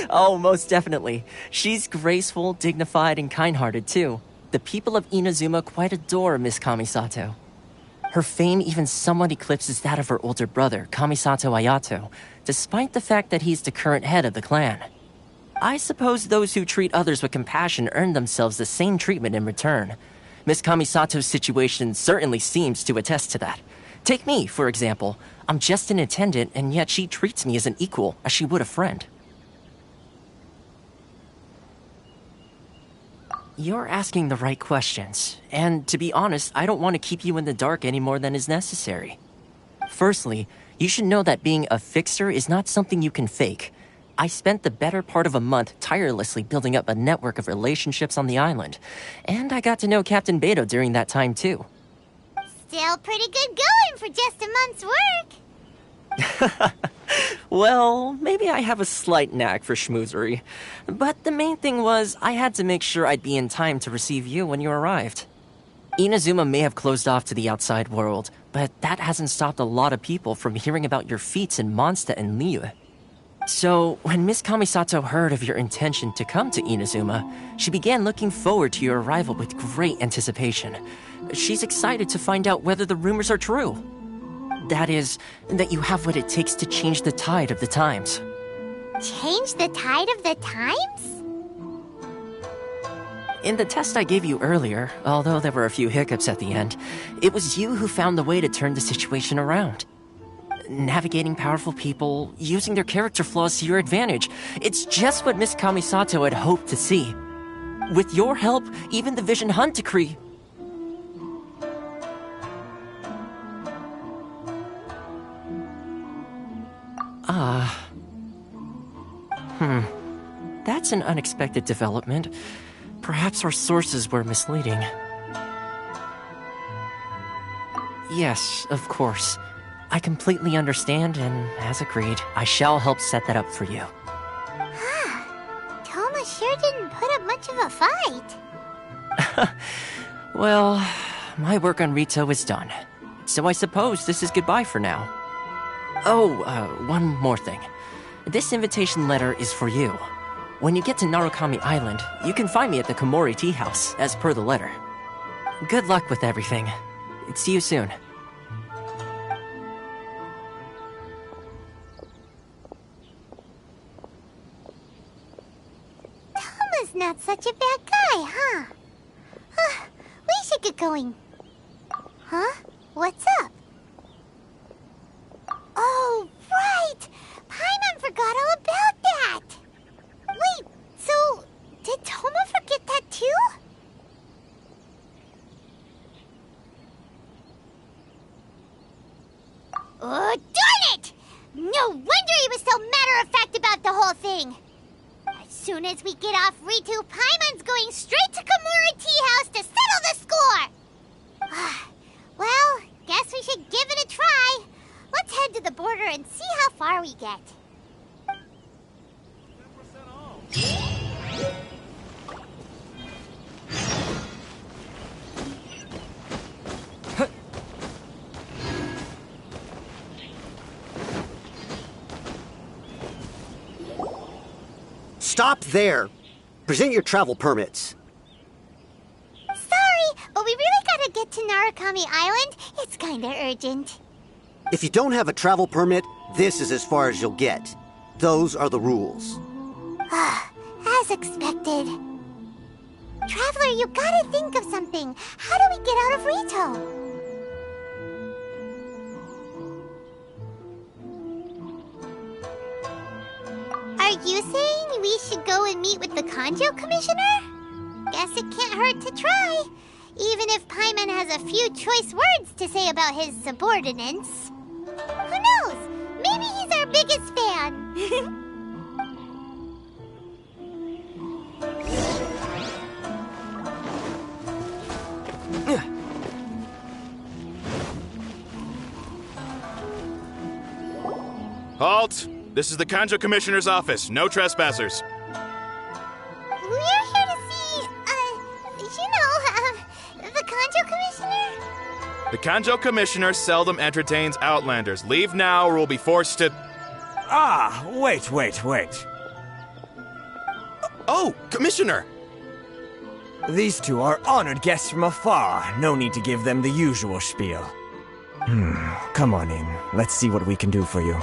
Oh, most definitely. She's graceful, dignified, and kind-hearted, too. The people of Inazuma quite adore Miss Kamisato. Her fame even somewhat eclipses that of her older brother, Kamisato Ayato, despite the fact that he's the current head of the clan. I suppose those who treat others with compassion earn themselves the same treatment in return. Miss Kamisato's situation certainly seems to attest to that. Take me, for example. I'm just an attendant, and yet she treats me as an equal, as she would a friend. You're asking the right questions, and to be honest, I don't want to keep you in the dark any more than is necessary. Firstly, you should know that being a fixer is not something you can fake. I spent the better part of a month tirelessly building up a network of relationships on the island, and I got to know Captain Beto during that time too. Still pretty good going for just a month's work. Well, maybe I have a slight knack for schmoozery. But the main thing was, I had to make sure I'd be in time to receive you when you arrived. Inazuma may have closed off to the outside world, but that hasn't stopped a lot of people from hearing about your feats in Mondstadt and Liyue. So, when Miss Kamisato heard of your intention to come to Inazuma, she began looking forward to your arrival with great anticipation. She's excited to find out whether the rumors are true. That is, that you have what it takes to change the tide of the times. Change the tide of the times? In the test I gave you earlier, although there were a few hiccups at the end, it was you who found the way to turn the situation around. Navigating powerful people, using their character flaws to your advantage. It's just what Miss Kamisato had hoped to see. With your help, even the Vision Hunt decree... That's an unexpected development. Perhaps our sources were misleading. Yes, of course. I completely understand, and as agreed, I shall help set that up for you. Toma sure didn't put up much of a fight. Well, my work on Rito is done. So I suppose this is goodbye for now. Oh, one more thing. This invitation letter is for you. When you get to Narukami Island, you can find me at the Komori Tea House, as per the letter. Good luck with everything. See you soon. Toma's not such a bad guy, huh? We should get going. Huh? What's up? Oh, right! Paimon forgot all about that! Wait, so did Toma forget that too? Oh, darn it! No wonder he was so matter-of-fact about the whole thing! As soon as we get off Ritu, Paimon's going straight to Komori Tea House to settle the score! Well, guess we should give it a try. Let's head to the border and see how far we get. Stop there! Present your travel permits. Sorry, but we really gotta get to Narukami Island. It's kinda urgent. If you don't have a travel permit, this is as far as you'll get. Those are the rules. As expected. Traveler, you gotta think of something. How do we get out of Rito? Are you saying we should go and meet with the Kanjo Commissioner? Guess it can't hurt to try. Even if Paimon has a few choice words to say about his subordinates. Who knows? Maybe he's our biggest fan. Halt! This is the Kanjo Commissioner's office. No trespassers. We're here to see, the Kanjo Commissioner? The Kanjo Commissioner seldom entertains Outlanders. Leave now or we'll be forced to... Wait. Oh, Commissioner! These two are honored guests from afar. No need to give them the usual spiel. Come on in. Let's see what we can do for you.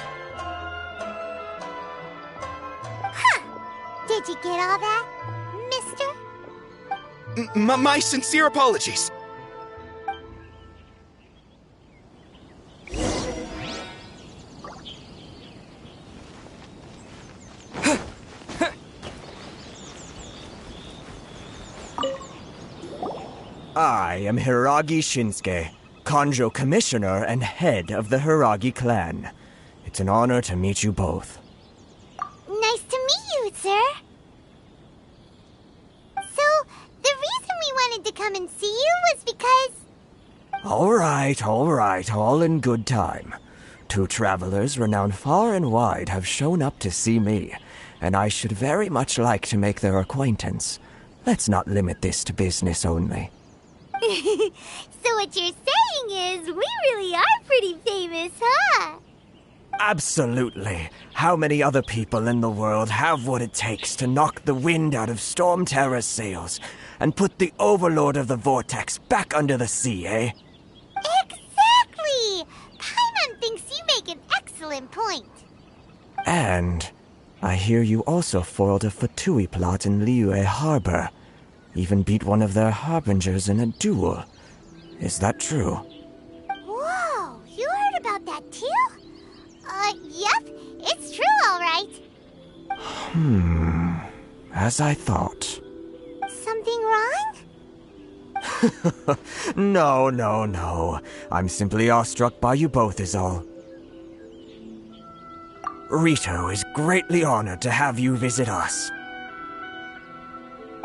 Did you get all that, mister? My sincere apologies. I am Hiragi Shinsuke, Kanjo Commissioner and head of the Hiragi clan. It's an honor to meet you both. Nice to meet you, sir. So, the reason we wanted to come and see you was because... All right, all in good time. 2 travelers renowned far and wide have shown up to see me, and I should very much like to make their acquaintance. Let's not limit this to business only. So what you're saying is, we really are pretty famous, huh? Absolutely. How many other people in the world have what it takes to knock the wind out of Storm Terra's sails and put the Overlord of the Vortex back under the sea, eh? Exactly! Paimon thinks you make an excellent point. And I hear you also foiled a Fatui plot in Liyue Harbor. Even beat one of their harbingers in a duel. Is that true? Whoa, you heard about that too? Yep, it's true, all right. As I thought. Something wrong? No. I'm simply awestruck by you both is all. Rito is greatly honored to have you visit us.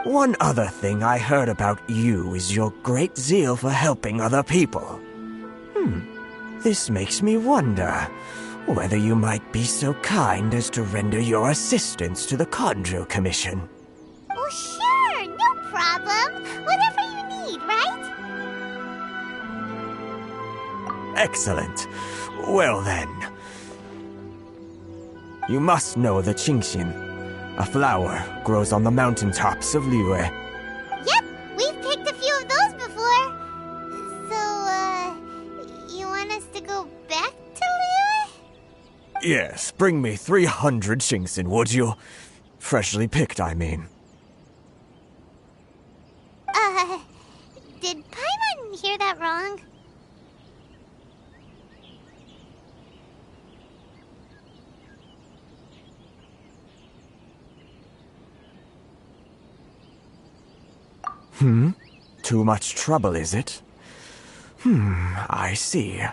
One other thing I heard about you is your great zeal for helping other people. This makes me wonder whether you might be so kind as to render your assistance to the Kanjo Commission. Oh, sure, no problem. Whatever you need, right? Excellent. Well then. You must know the Genshin. A flower grows on the mountaintops of Liyue. Yep, we've picked a few of those before. So, you want us to go back to Liyue? Yes, bring me 300 Genshin, would you? Freshly picked, I mean. Did Paimon hear that wrong? Too much trouble, is it? I see.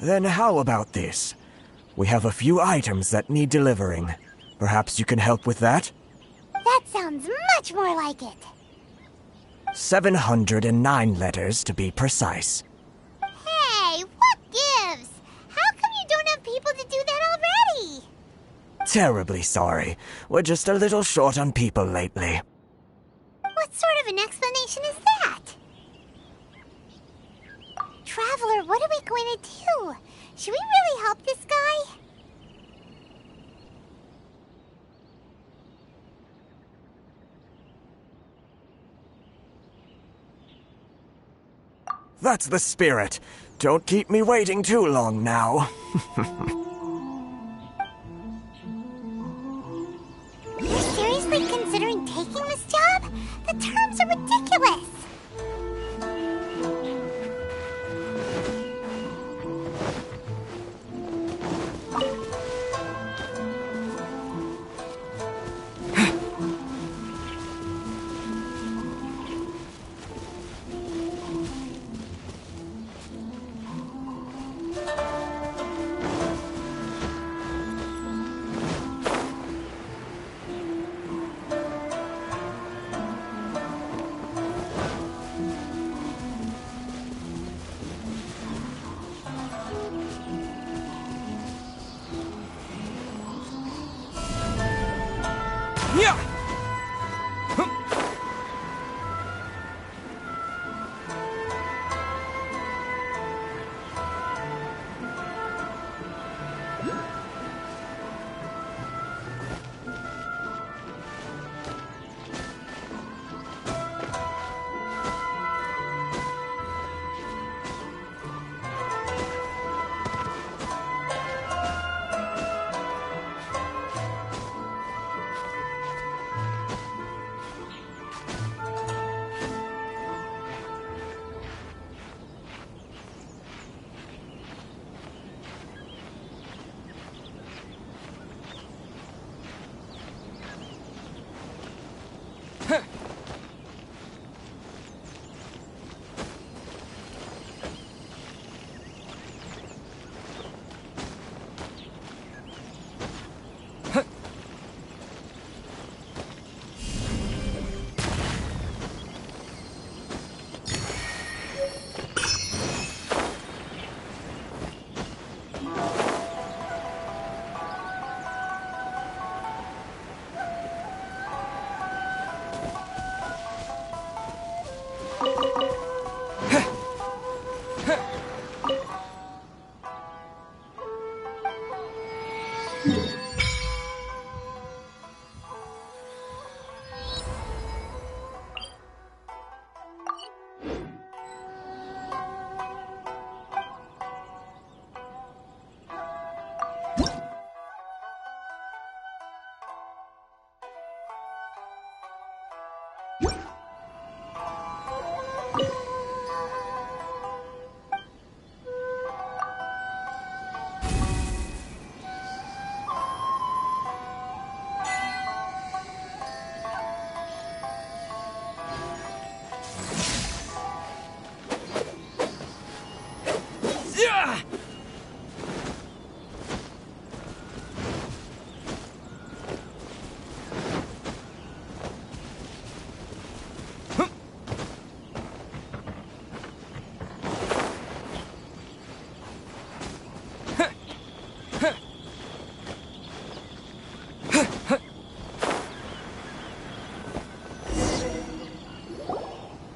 Then how about this? We have a few items that need delivering. Perhaps you can help with that? That sounds much more like it. 709 letters to be precise. Hey, what gives? How come you don't have people to do that already? Terribly sorry. We're just a little short on people lately. What sort of an explanation is that? Traveler, what are we going to do? Should we really help this guy? That's the spirit. Don't keep me waiting too long now. You're seriously considering taking this job? The terms are ridiculous.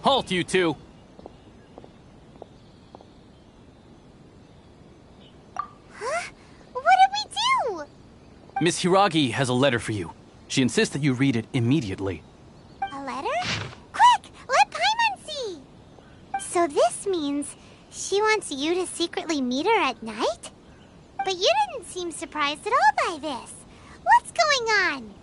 Halt, you two! Huh? What did we do? Miss Hiragi has a letter for you. She insists that you read it immediately. A letter? Quick! Let Paimon see! So this means she wants you to secretly meet her at night? But you didn't seem surprised at all by this. What's going on?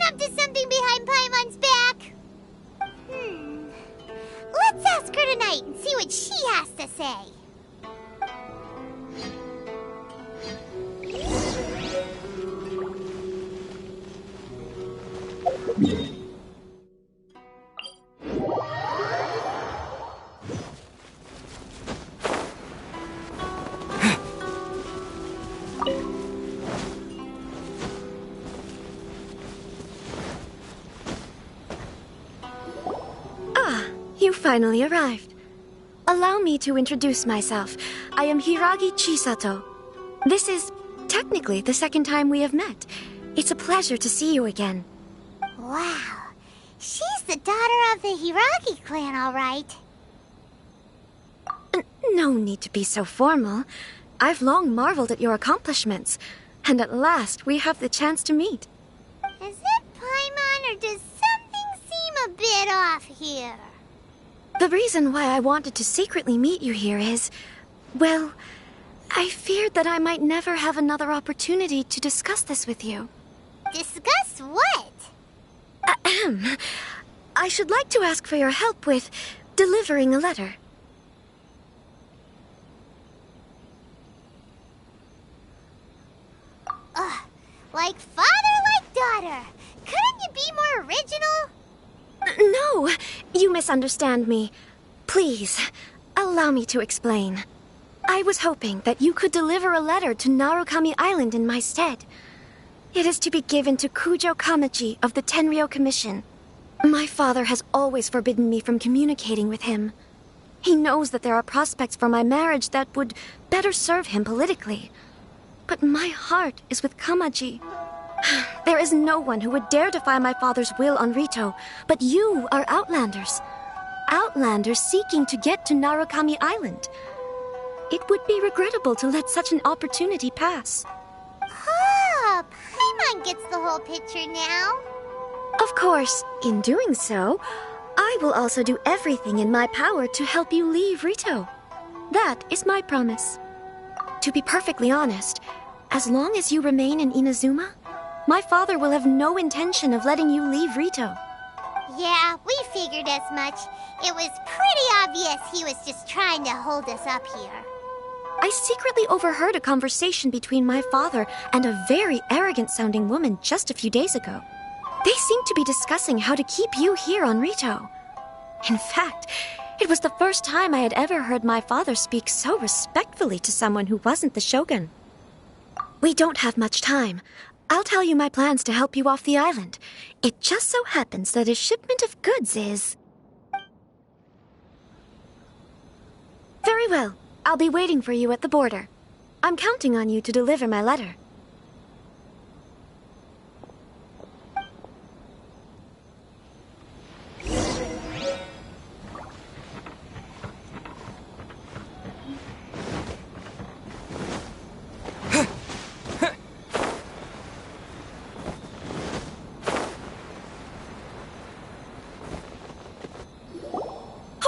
Up to something behind Paimon's back? Let's ask her tonight and see what she has to say. You finally arrived. Allow me to introduce myself. I am Hiragi Chisato. This is technically the second time we have met. It's a pleasure to see you again. Wow. She's the daughter of the Hiragi clan, all right. No need to be so formal. I've long marveled at your accomplishments, and at last we have the chance to meet. Is it Paimon, or does something seem a bit off here? The reason why I wanted to secretly meet you here is, well, I feared that I might never have another opportunity to discuss this with you. Discuss what? Ahem. I should like to ask for your help with delivering a letter. Like father, like daughter. Couldn't you be more original? No, you misunderstand me. Please, allow me to explain. I was hoping that you could deliver a letter to Narukami Island in my stead. It is to be given to Kujo Kamachi of the Tenryou Commission. My father has always forbidden me from communicating with him. He knows that there are prospects for my marriage that would better serve him politically. But my heart is with Kamachi. There is no one who would dare defy my father's will on Rito, but you are Outlanders. Outlanders seeking to get to Narukami Island. It would be regrettable to let such an opportunity pass. Ah, Paimon gets the whole picture now. Of course, in doing so, I will also do everything in my power to help you leave Rito. That is my promise. To be perfectly honest, as long as you remain in Inazuma, my father will have no intention of letting you leave Rito. Yeah, we figured as much. It was pretty obvious he was just trying to hold us up here. I secretly overheard a conversation between my father and a very arrogant-sounding woman just a few days ago. They seemed to be discussing how to keep you here on Rito. In fact, it was the first time I had ever heard my father speak so respectfully to someone who wasn't the shogun. We don't have much time. I'll tell you my plans to help you off the island. It just so happens that a shipment of goods is... Very well. I'll be waiting for you at the border. I'm counting on you to deliver my letter.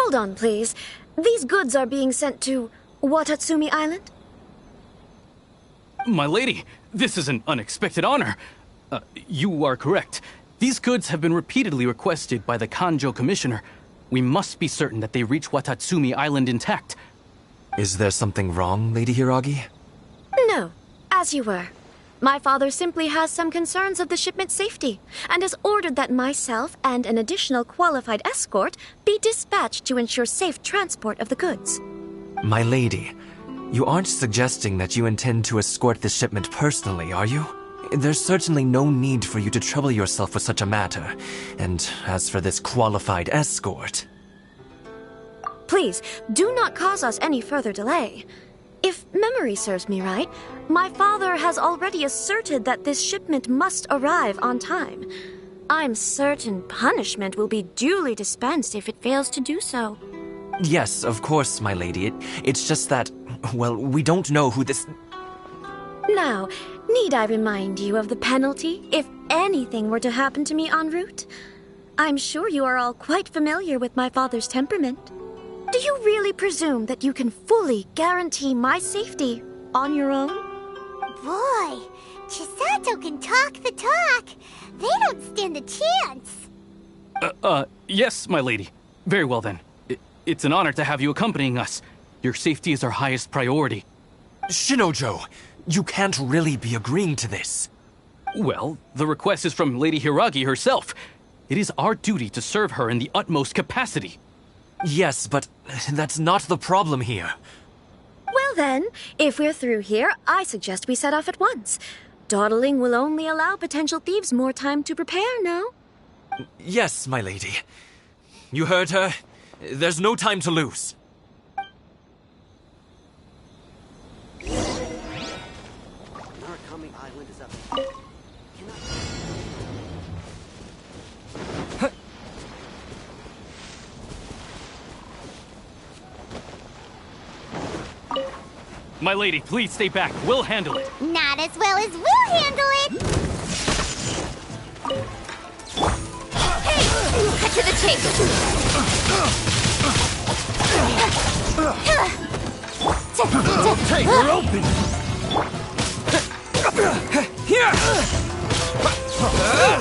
Hold on, please. These goods are being sent to Watatsumi Island? My lady, this is an unexpected honor. You are correct. These goods have been repeatedly requested by the Kanjo Commissioner. We must be certain that they reach Watatsumi Island intact. Is there something wrong, Lady Hiragi? No, as you were. My father simply has some concerns of the shipment's safety, and has ordered that myself and an additional qualified escort be dispatched to ensure safe transport of the goods. My lady, you aren't suggesting that you intend to escort the shipment personally, are you? There's certainly no need for you to trouble yourself with such a matter. And as for this qualified escort... Please, do not cause us any further delay. If memory serves me right, my father has already asserted that this shipment must arrive on time. I'm certain punishment will be duly dispensed if it fails to do so. Yes, of course, my lady. It's just that, well, we don't know who this... Now, need I remind you of the penalty if anything were to happen to me en route? I'm sure you are all quite familiar with my father's temperament. Do you really presume that you can fully guarantee my safety on your own? Boy, Chisato can talk the talk. They don't stand a chance. Yes, my lady. Very well then. It's an honor to have you accompanying us. Your safety is our highest priority. Shinojo, you can't really be agreeing to this. Well, the request is from Lady Hiragi herself. It is our duty to serve her in the utmost capacity. Yes, but that's not the problem here. Well then, if we're through here, I suggest we set off at once. Dawdling will only allow potential thieves more time to prepare, no? Yes, my lady. You heard her. There's no time to lose. Narukami Island is up. My lady, please stay back. We'll handle it. Not as well as we'll handle it. Hey! Cut to the chase! Hey, we're open! Here!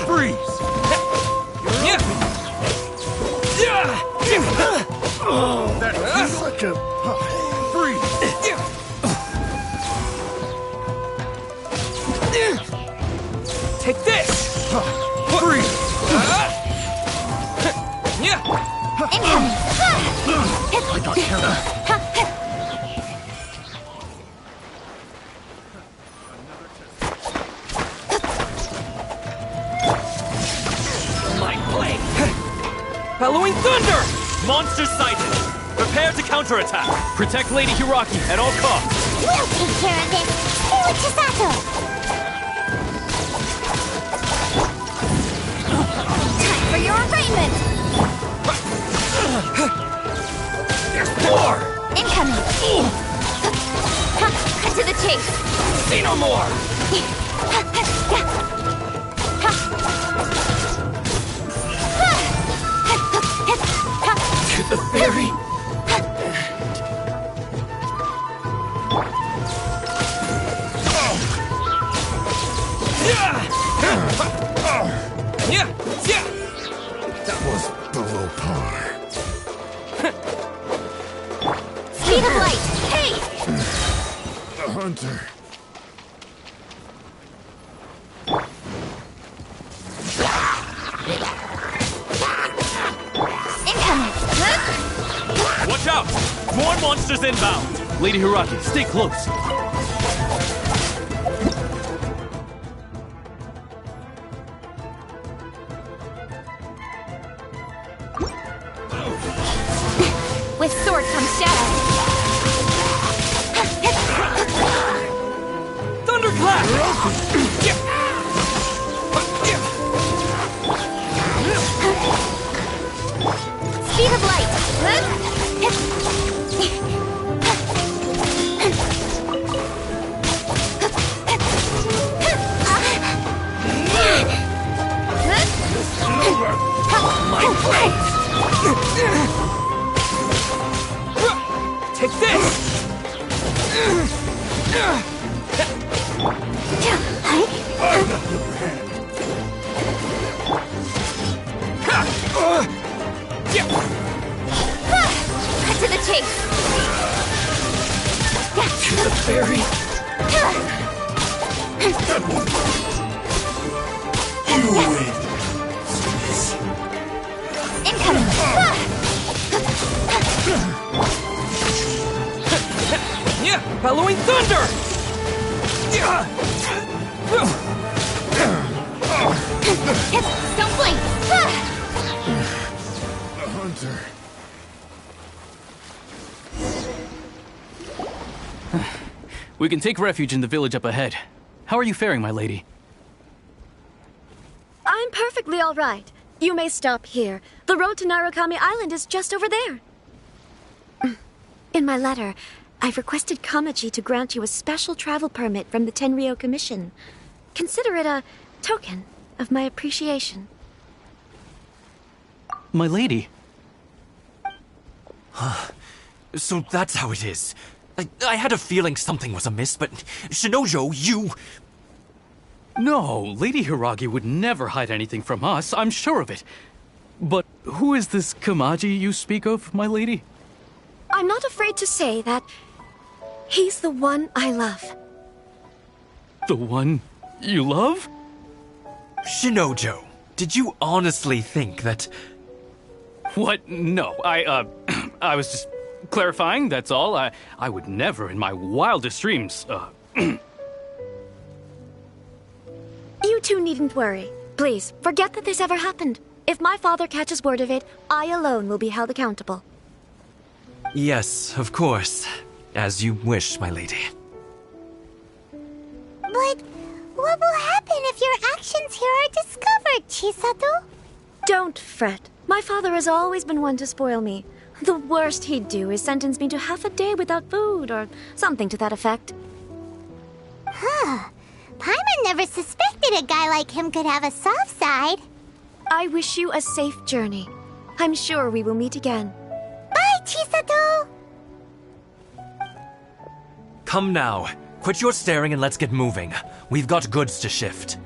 Freeze! That feels like a... Freeze! Take this! Freeze! I got counter. Bellowing thunder! Monsters sighted! Prepare to counterattack! Protect Lady Hiragi at all costs! We'll take care of this! Stay with Chisato! Time for your arraignment! There's more! Incoming! Cut to the chase! See no more! To the very... That was below par. Speed of light! Hey! The hunter. Incoming! Watch out! More monsters inbound! Lady Hiragi, stay close. With sword comes shadow. Thunderclap! Speed of light! My blade! Take this! Cut to the chase! To the berry. You win. Incoming! Yeah, bellowing thunder! Don't blink! The hunter. We can take refuge in the village up ahead. How are you faring, my lady? I'm perfectly all right. You may stop here. The road to Narukami Island is just over there. In my letter, I've requested Kamaji to grant you a special travel permit from the Tenryou Commission. Consider it a token of my appreciation. My lady. So that's how it is. I had a feeling something was amiss, but Shinojo, you... No, Lady Hiragi would never hide anything from us, I'm sure of it. But who is this Kamaji you speak of, my lady? I'm not afraid to say that he's the one I love. The one you love? Shinojo, did you honestly think that... What? No, I was just clarifying, that's all. I would never in my wildest dreams, You two needn't worry. Please, forget that this ever happened. If my father catches word of it, I alone will be held accountable. Yes, of course. As you wish, my lady. But what will happen if your actions here are discovered, Chisato? Don't fret. My father has always been one to spoil me. The worst he'd do is sentence me to half a day without food, or something to that effect. Huh. Paimon never suspected a guy like him could have a soft side. I wish you a safe journey. I'm sure we will meet again. Bye, Chisato! Come now. Quit your staring and let's get moving. We've got goods to shift.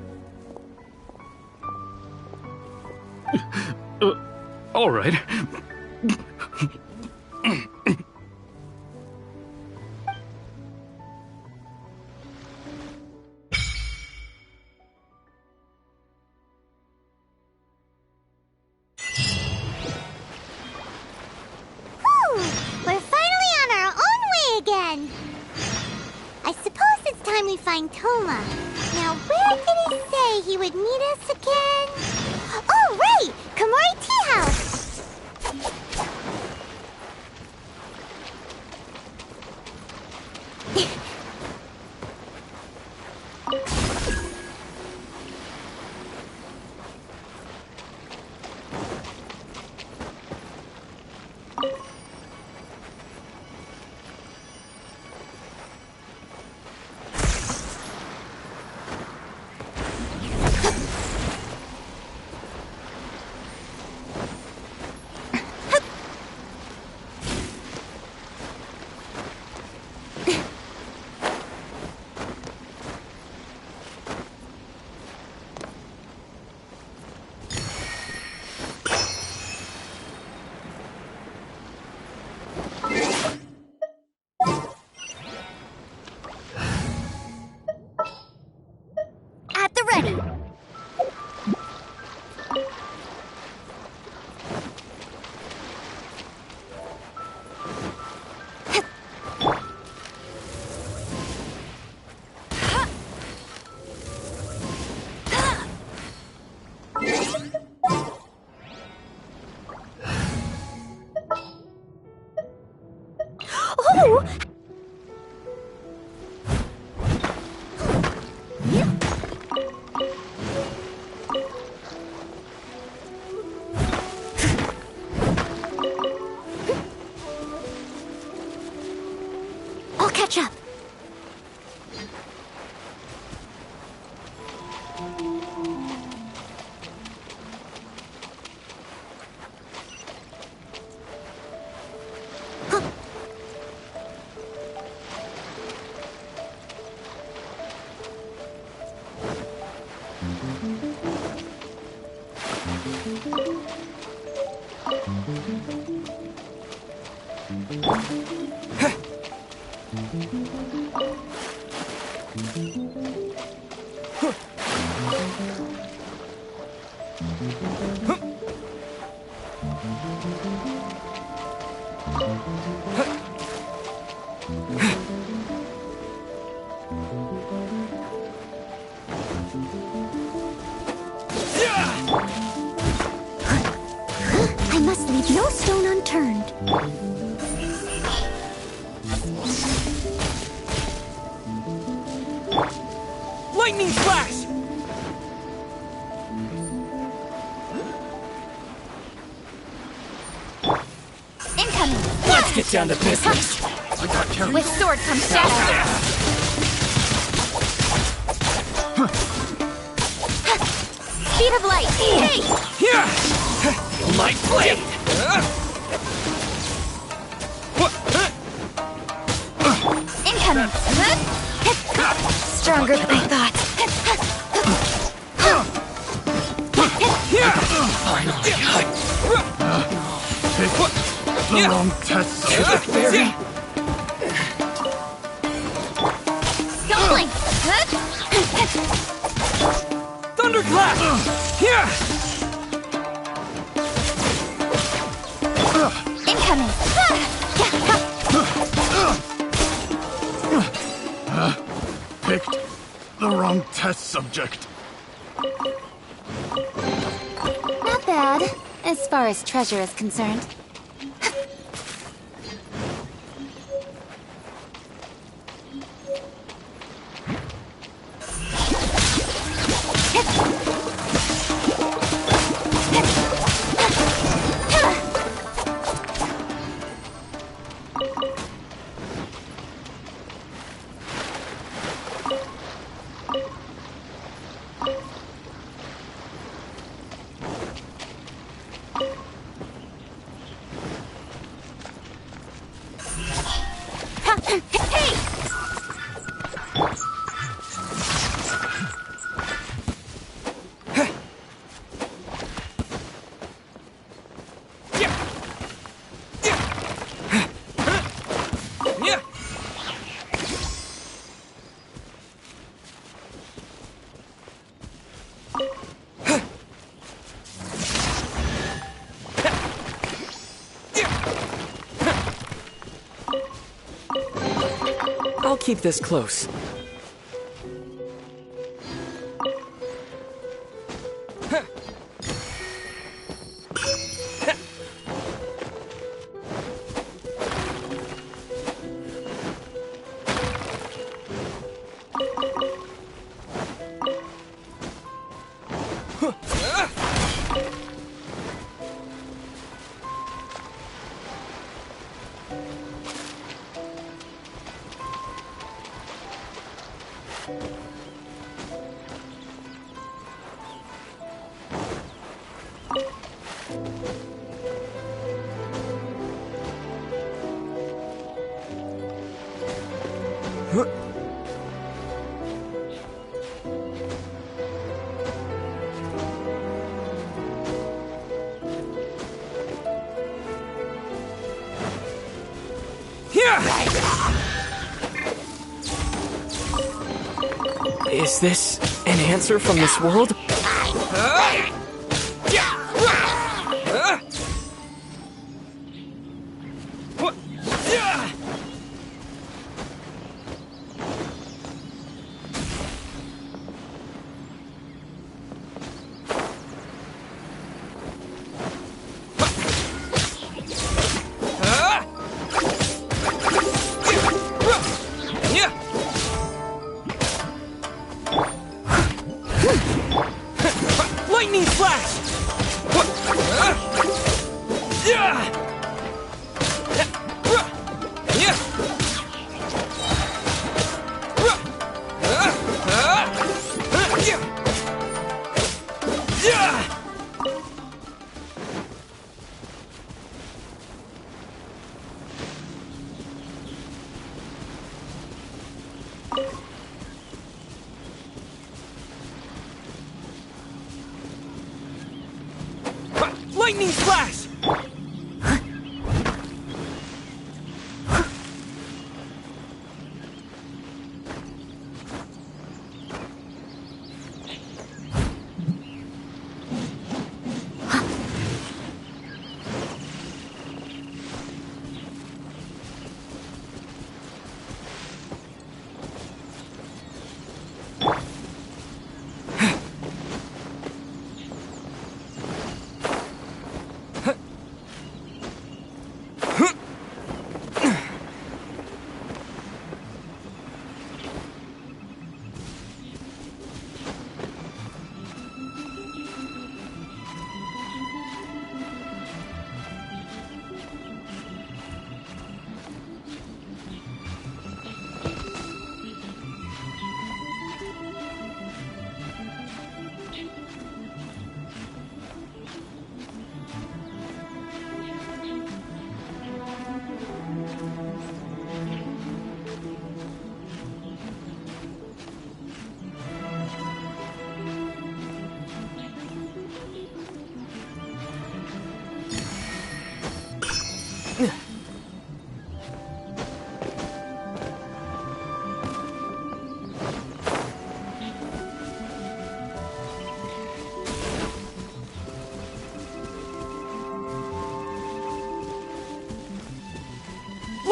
All right. We're finally on our own way again. I suppose it's time we find Toma. Now, where did he say he would meet us again? Oh, right! Komori Tea House! At the ready. Oh! I'll catch up. I must leave no stone unturned. Lightning flash! Incoming! Let's get down to business. With sword comes shadow. Speed of light! Hey! Here! My blade! Incoming! Stronger than I thought. Finally, The wrong test subject. Don't blink! Thunderclap! Here! Incoming! Picked the wrong test subject. Not bad, as far as treasure is concerned. I'll keep this close. Is this an answer from this world? Lightning flash! Lightning flash!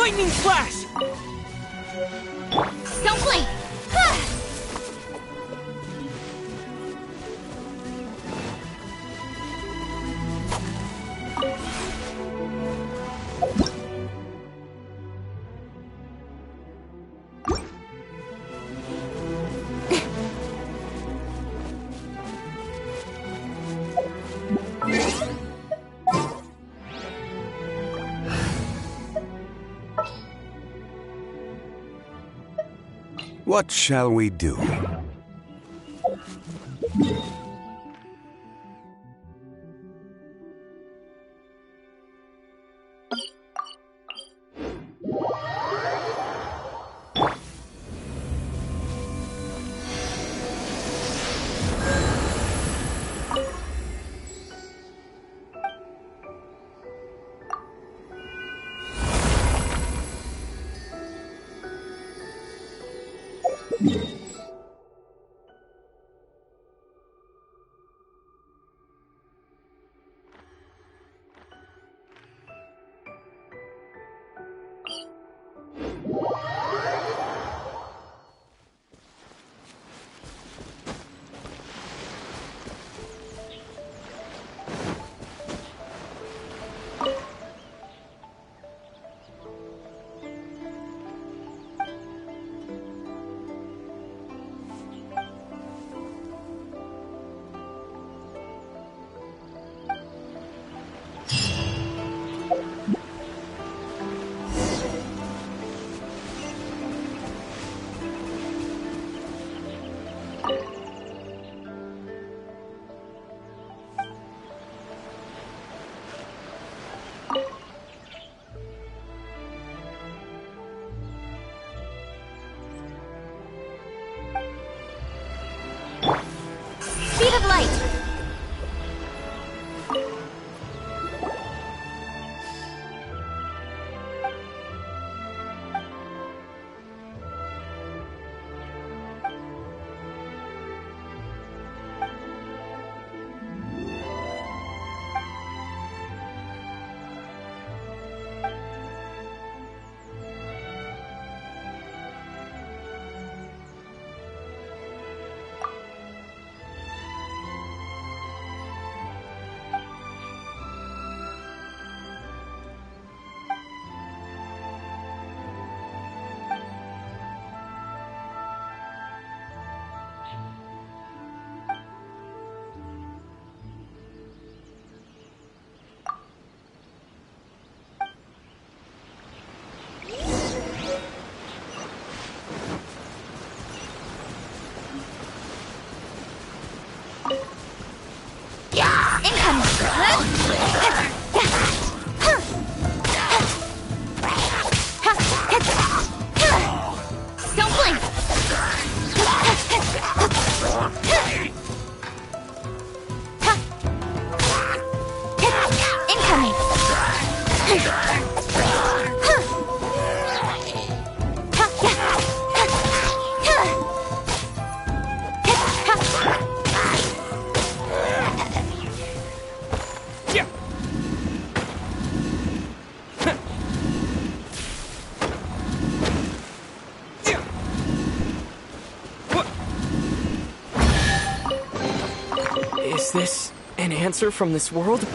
Lightning Slash! Don't blink! What shall we do? Speed of light! Don't blink! Incoming! Is this an answer from this world?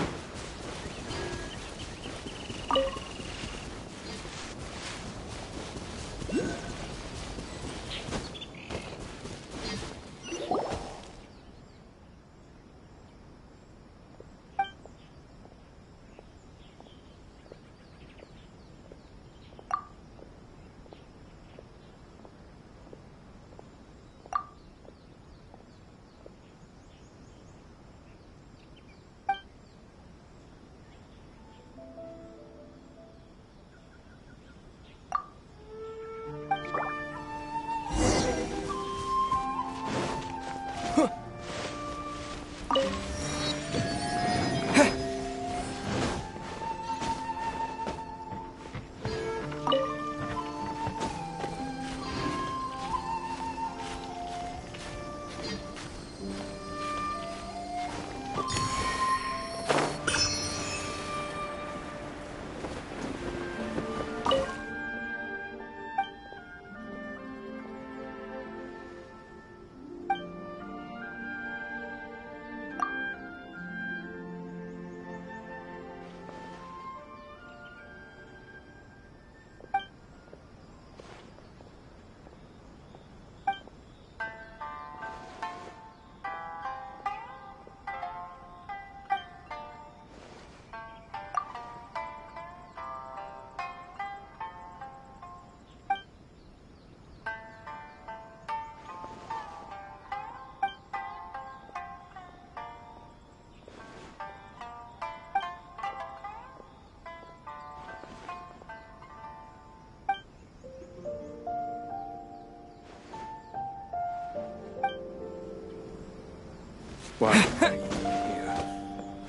Why? Here.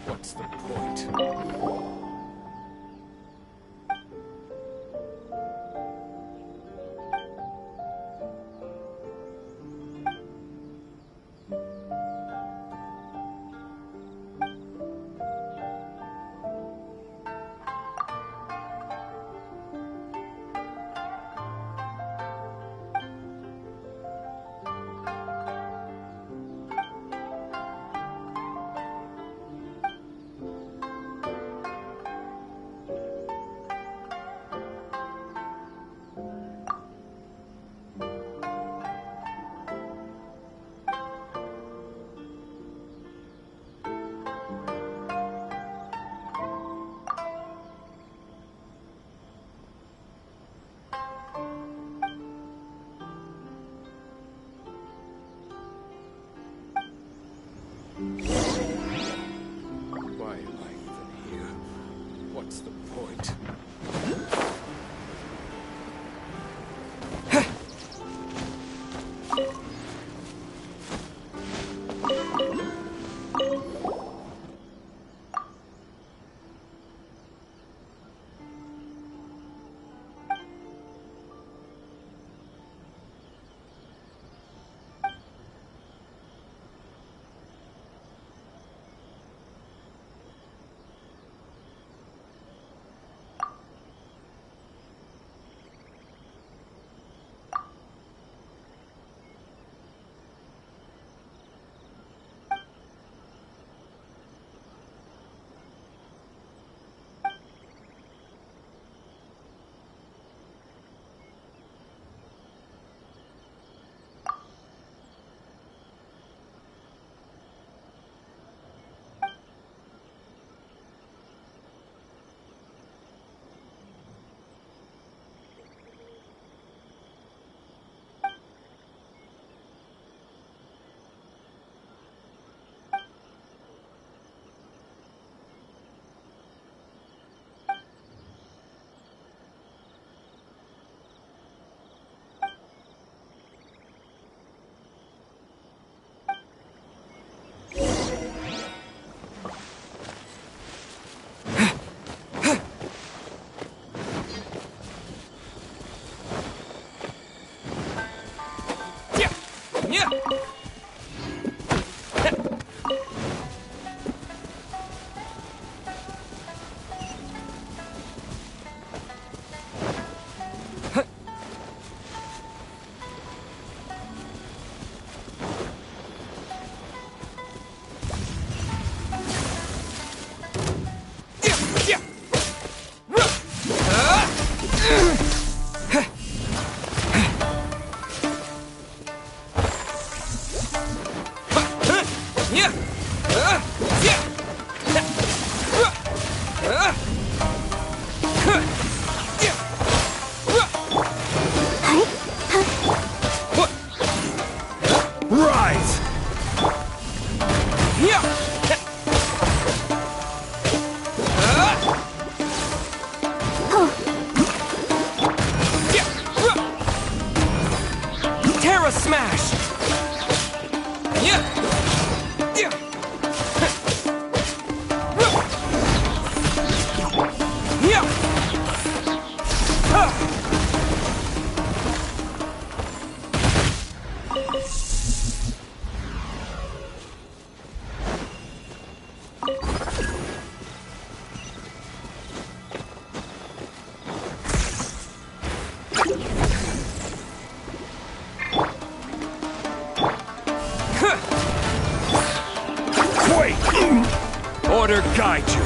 What's the point? Why am I even here? What's the point? Order guide you.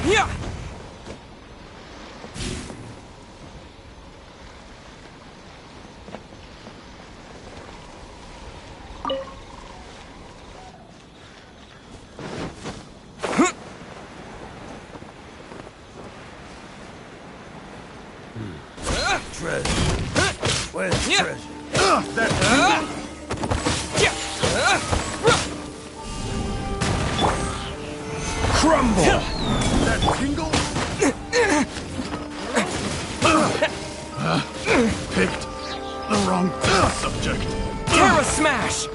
Yeah! Treasure. Where's Yeah. treasure? That Crumble! That tingle? Picked the wrong test subject. Terra Smash!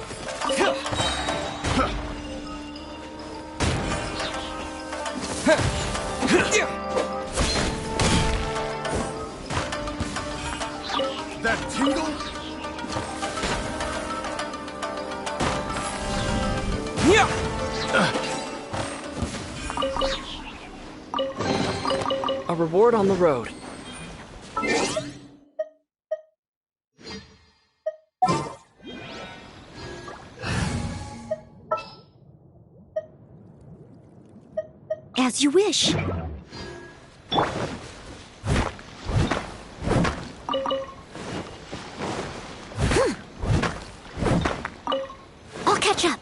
That tingle? A reward on the road. As you wish. I'll catch up.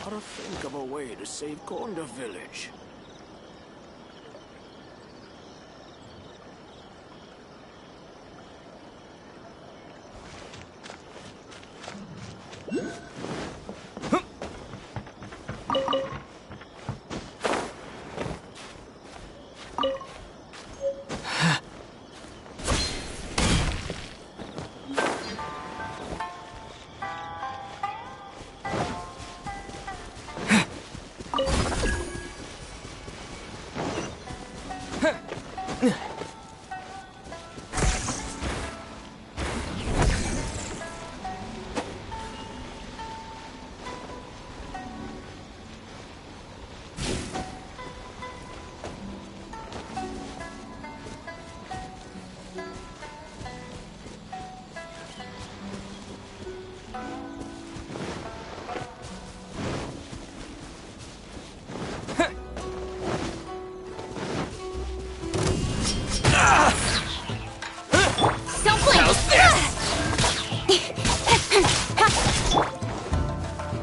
Gotta think of a way to save Gonda Village.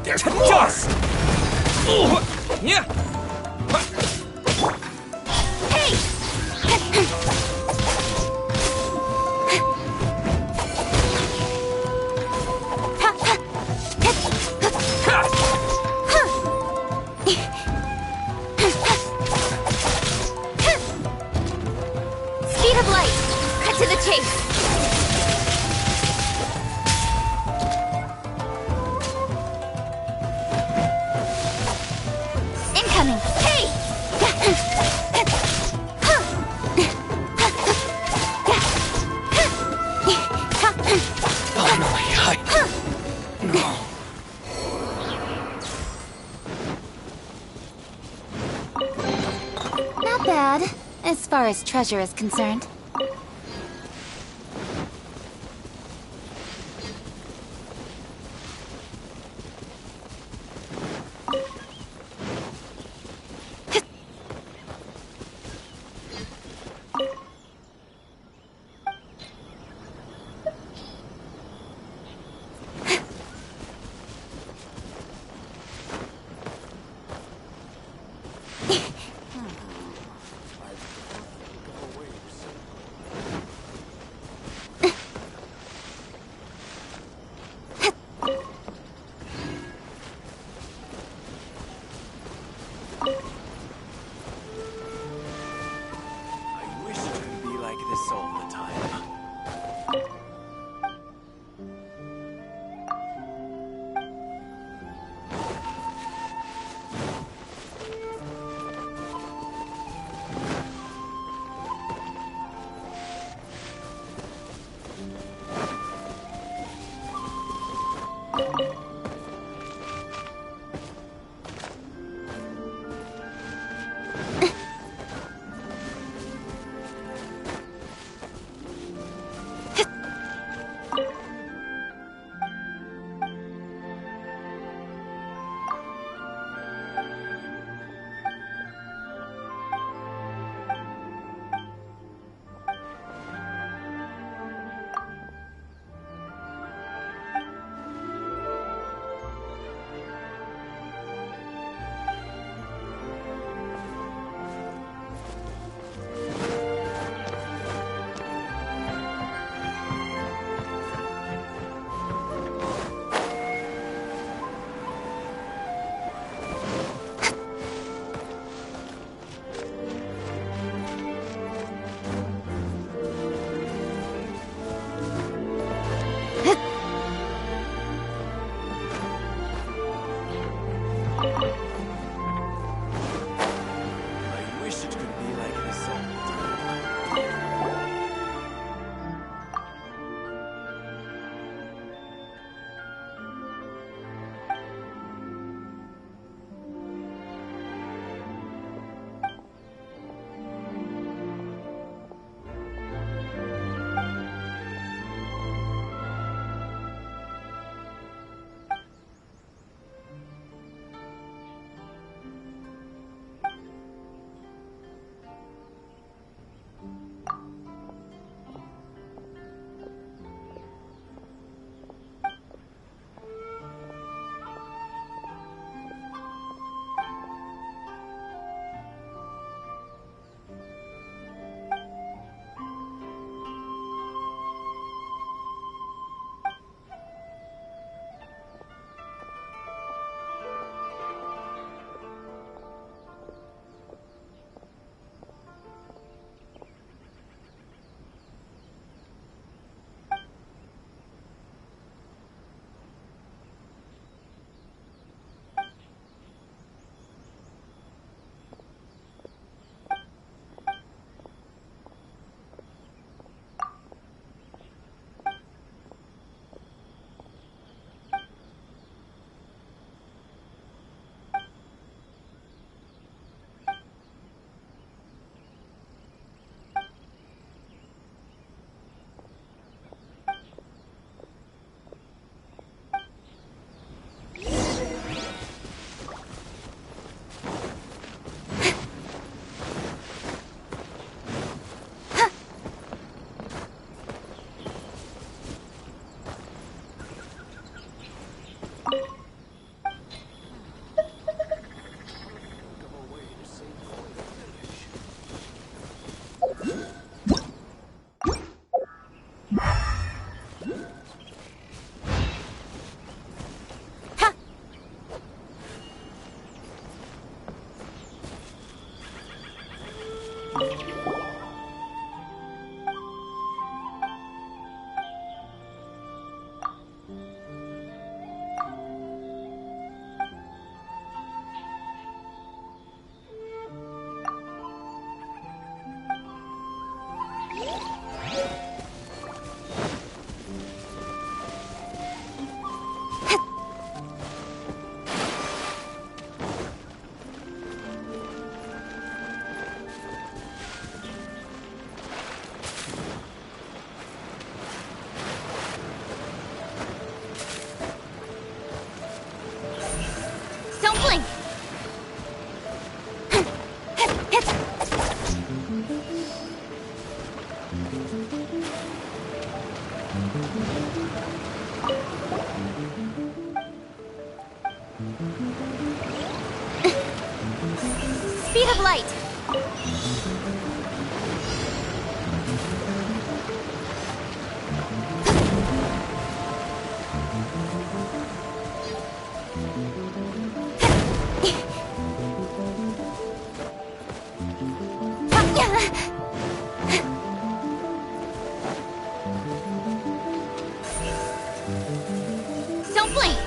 There's dust! Yeah! Speed of light! Cut to the chase! Incoming! Hey! Not bad, as far as treasure is concerned. I wish it could be like this all the time. light! Don't blink!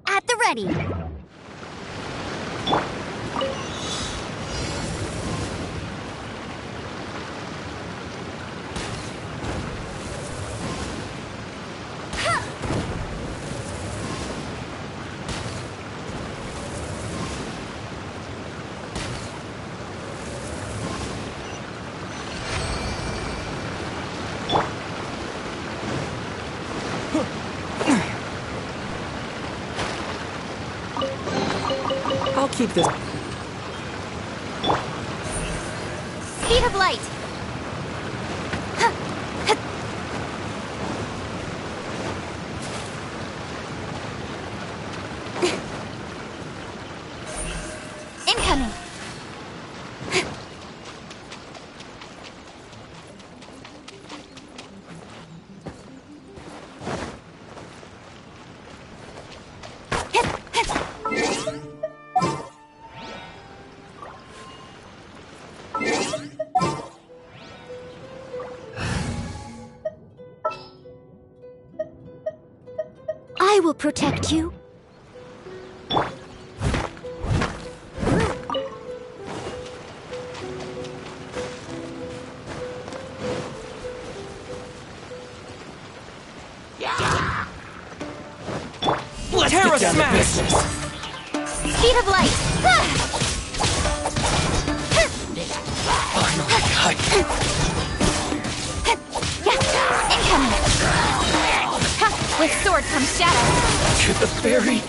At the ready! I'll keep this. Speed of light! Incoming! I will protect you. Let's Terra get down to business. Speed of light! Finally cut. Incoming! With sword comes shadow. To the fairy.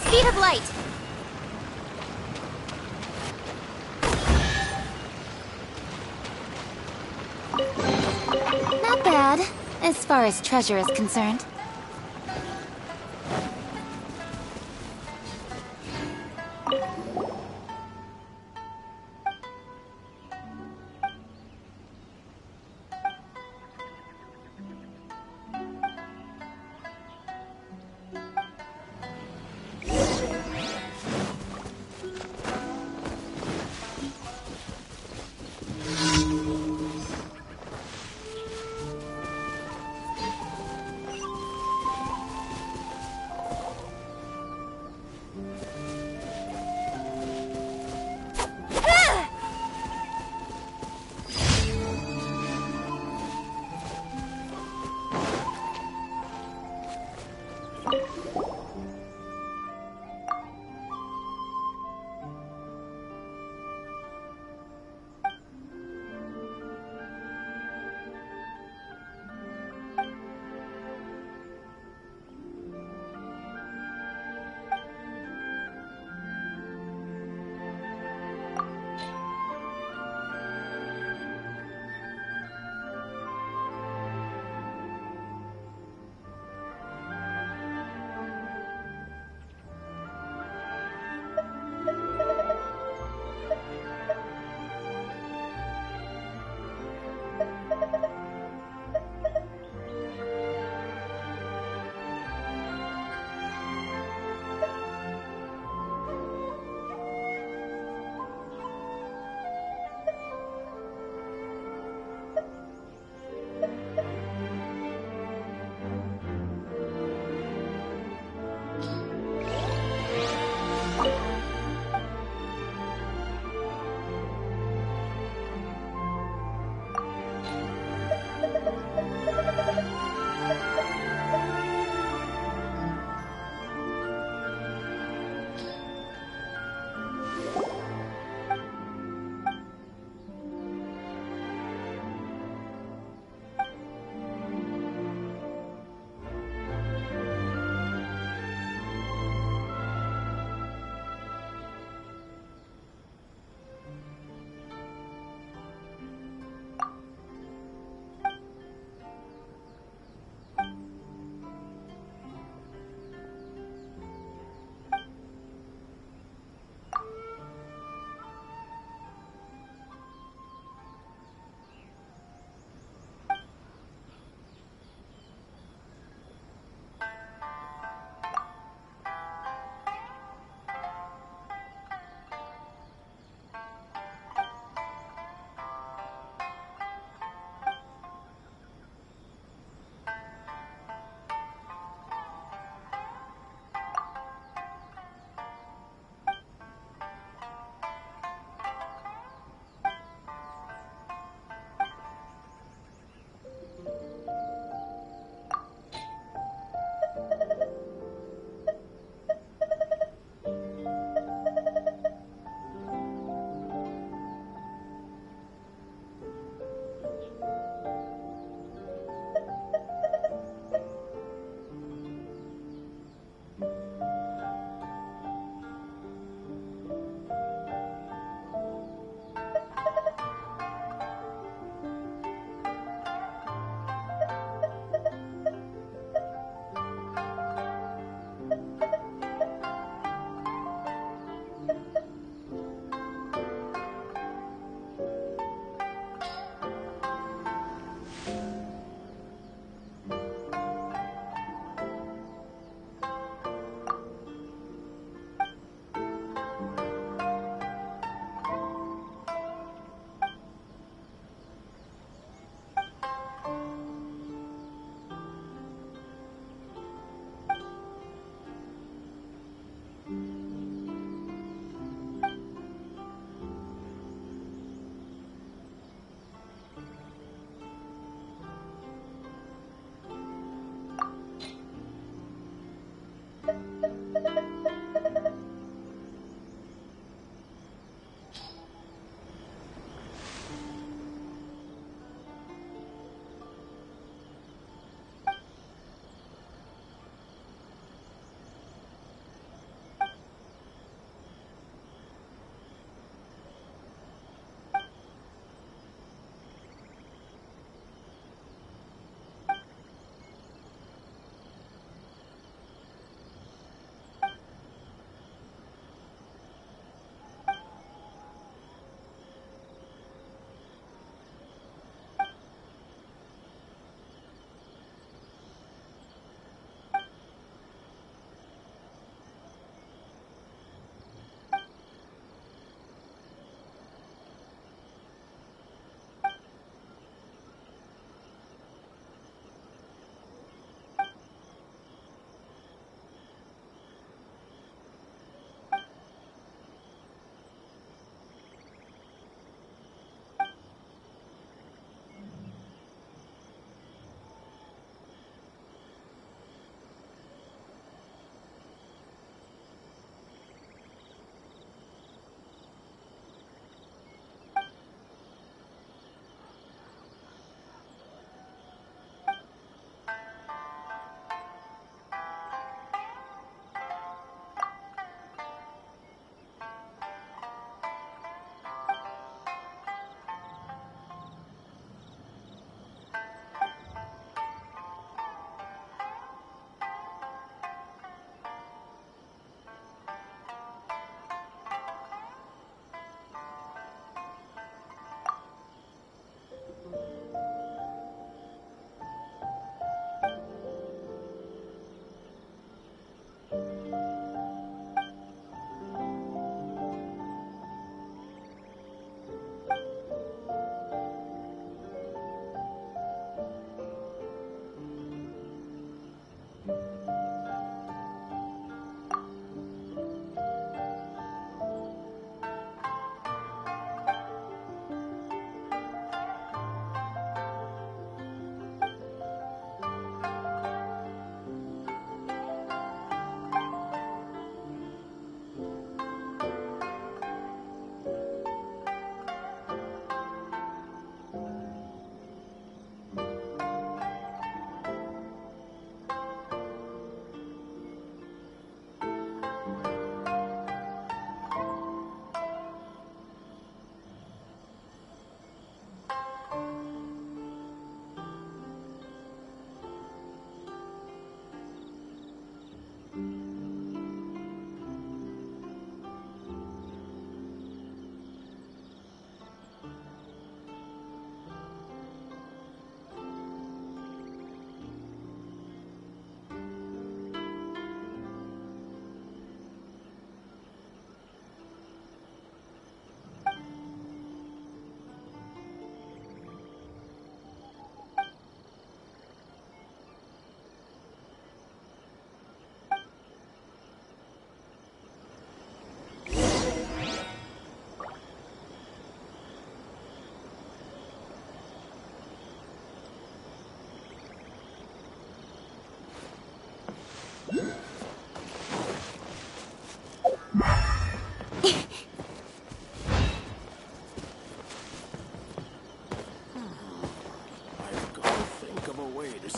Speed of light! Not bad, as far as treasure is concerned.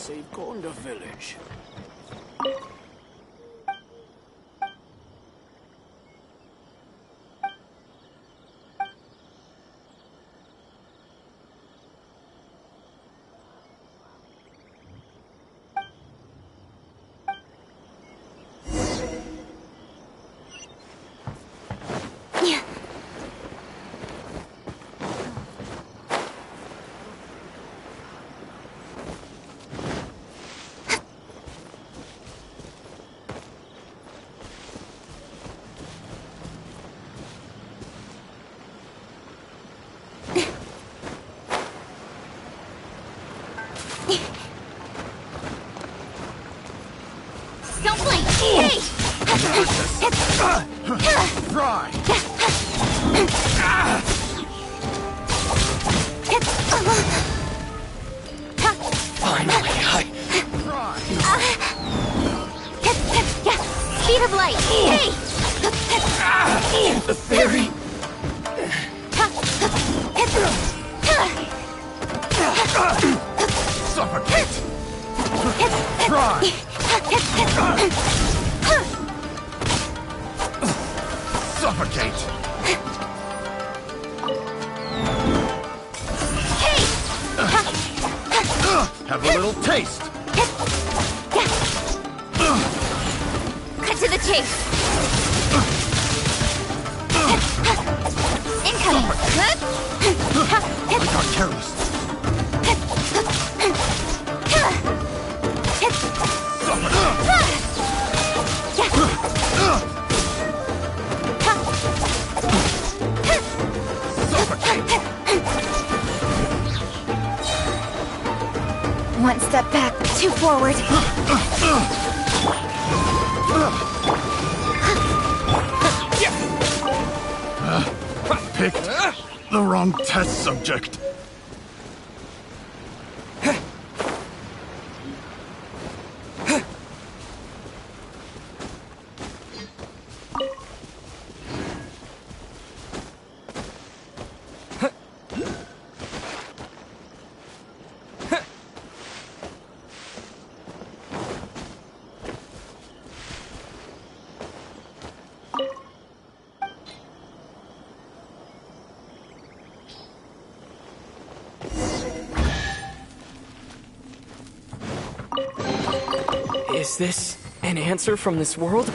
save Konda Village. Don't blink! Hey! Fry! Finally, Speed of light! Hey! The fairy! Suffocate! Fry! Suffocate! Have a little taste! Cut to the chase! Incoming! I got careless. One step back, two forward. Picked the wrong test subject. Is this an answer from this world?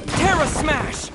Terra Smash!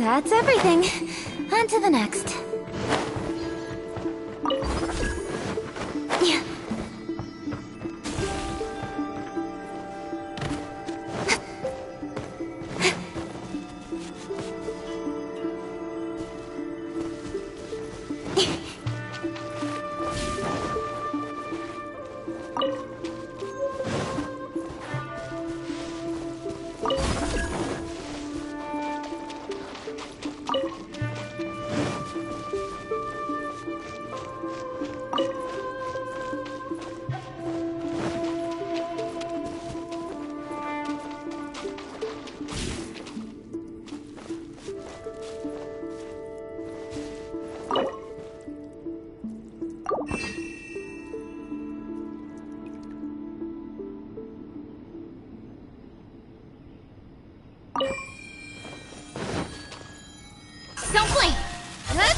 That's everything. On to the next. Yeah. Don't blink! Huh?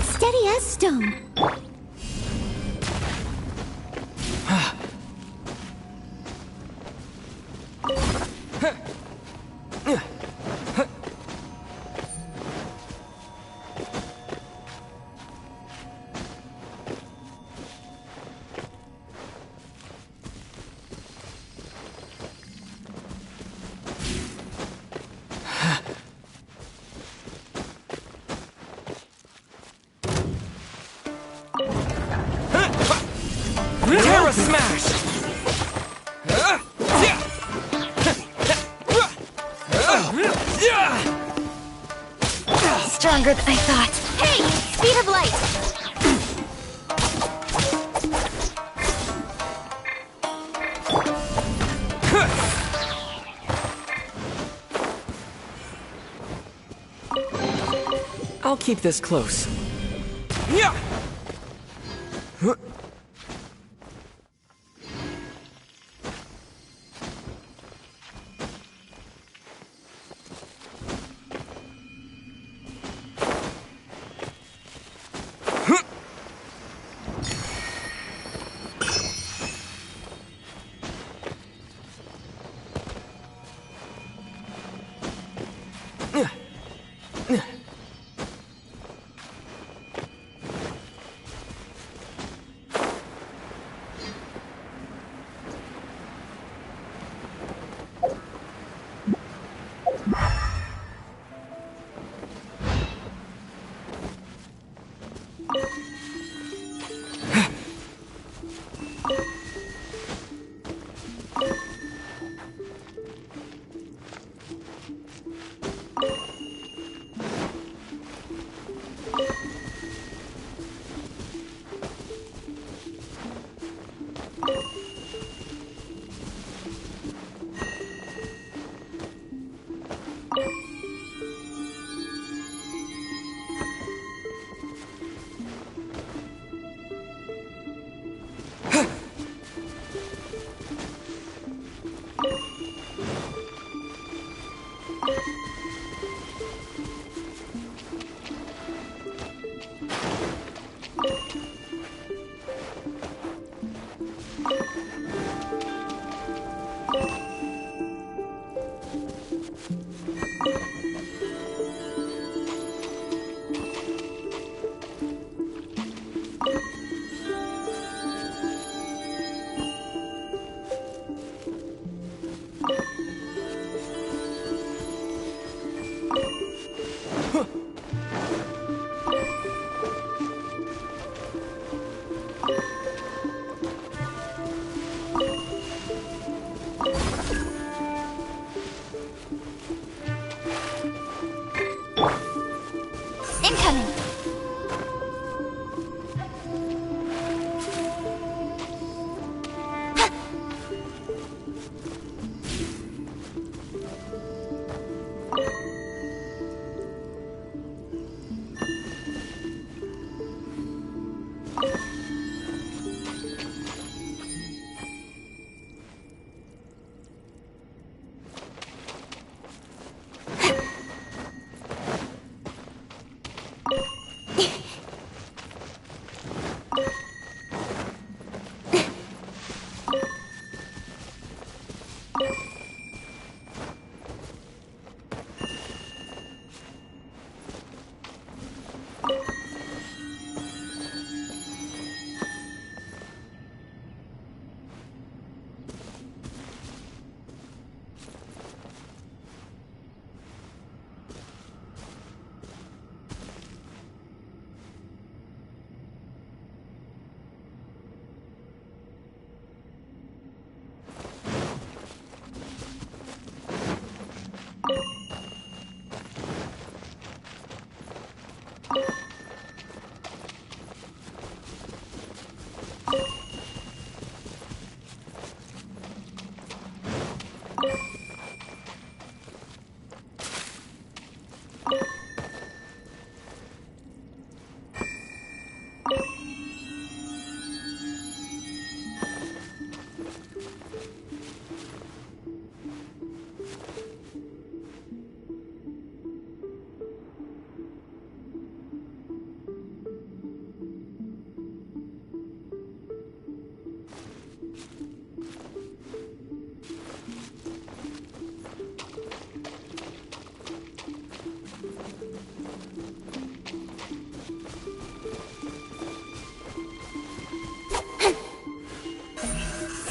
Steady as stone. Terra Smash! Stronger than I thought. Hey! Speed of light! I'll keep this close. Yeah!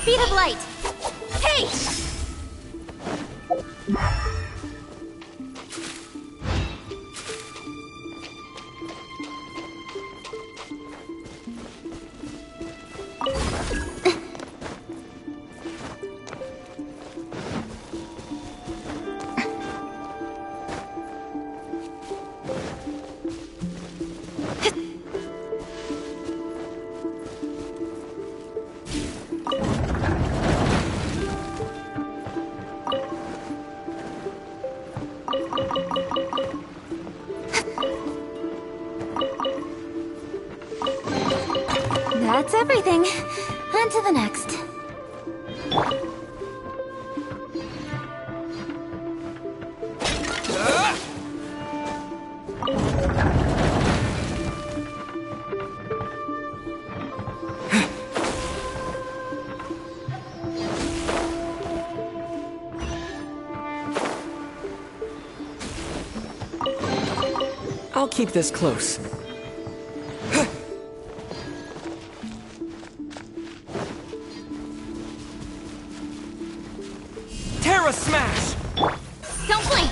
Speed of light! Hey! That's everything. On to the next. I'll keep this close. Terra Smash! Don't blink!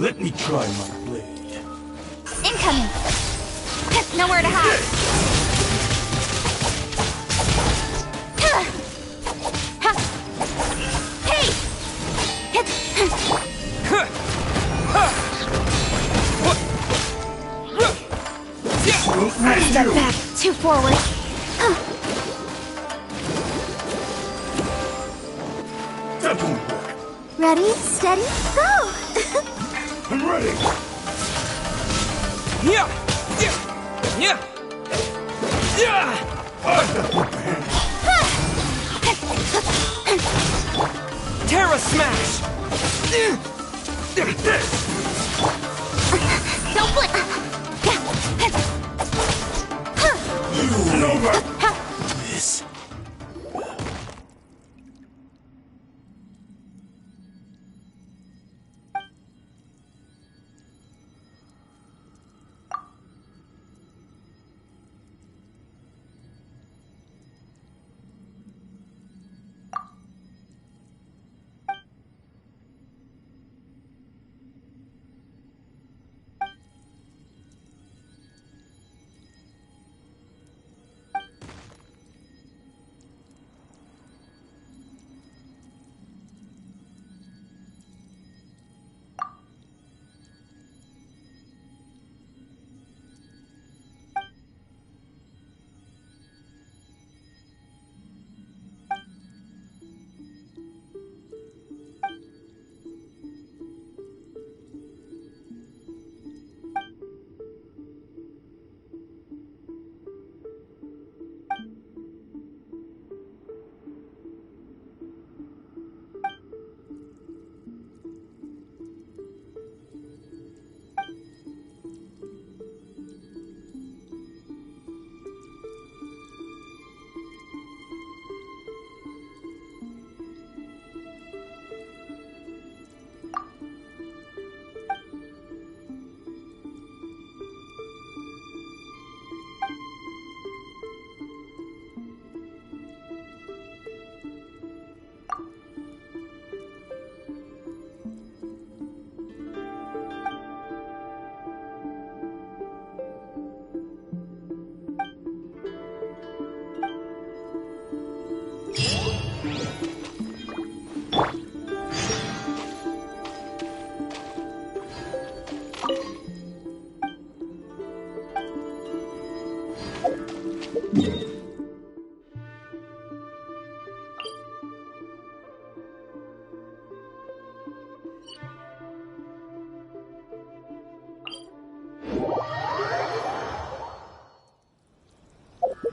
Let me try my blade. Incoming! Nowhere to hide! Hey! One step back, two forward. That won't work. Ready, steady, go! I'm ready. Yeah! Yeah! Yeah! Terra Smash! Don't blink! This.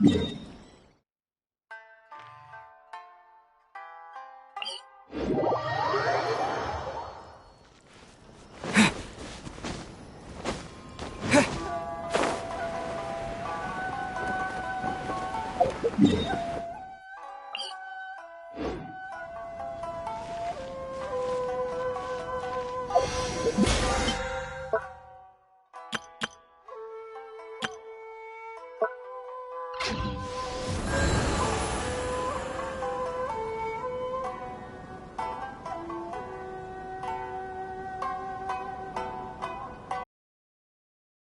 Yeah.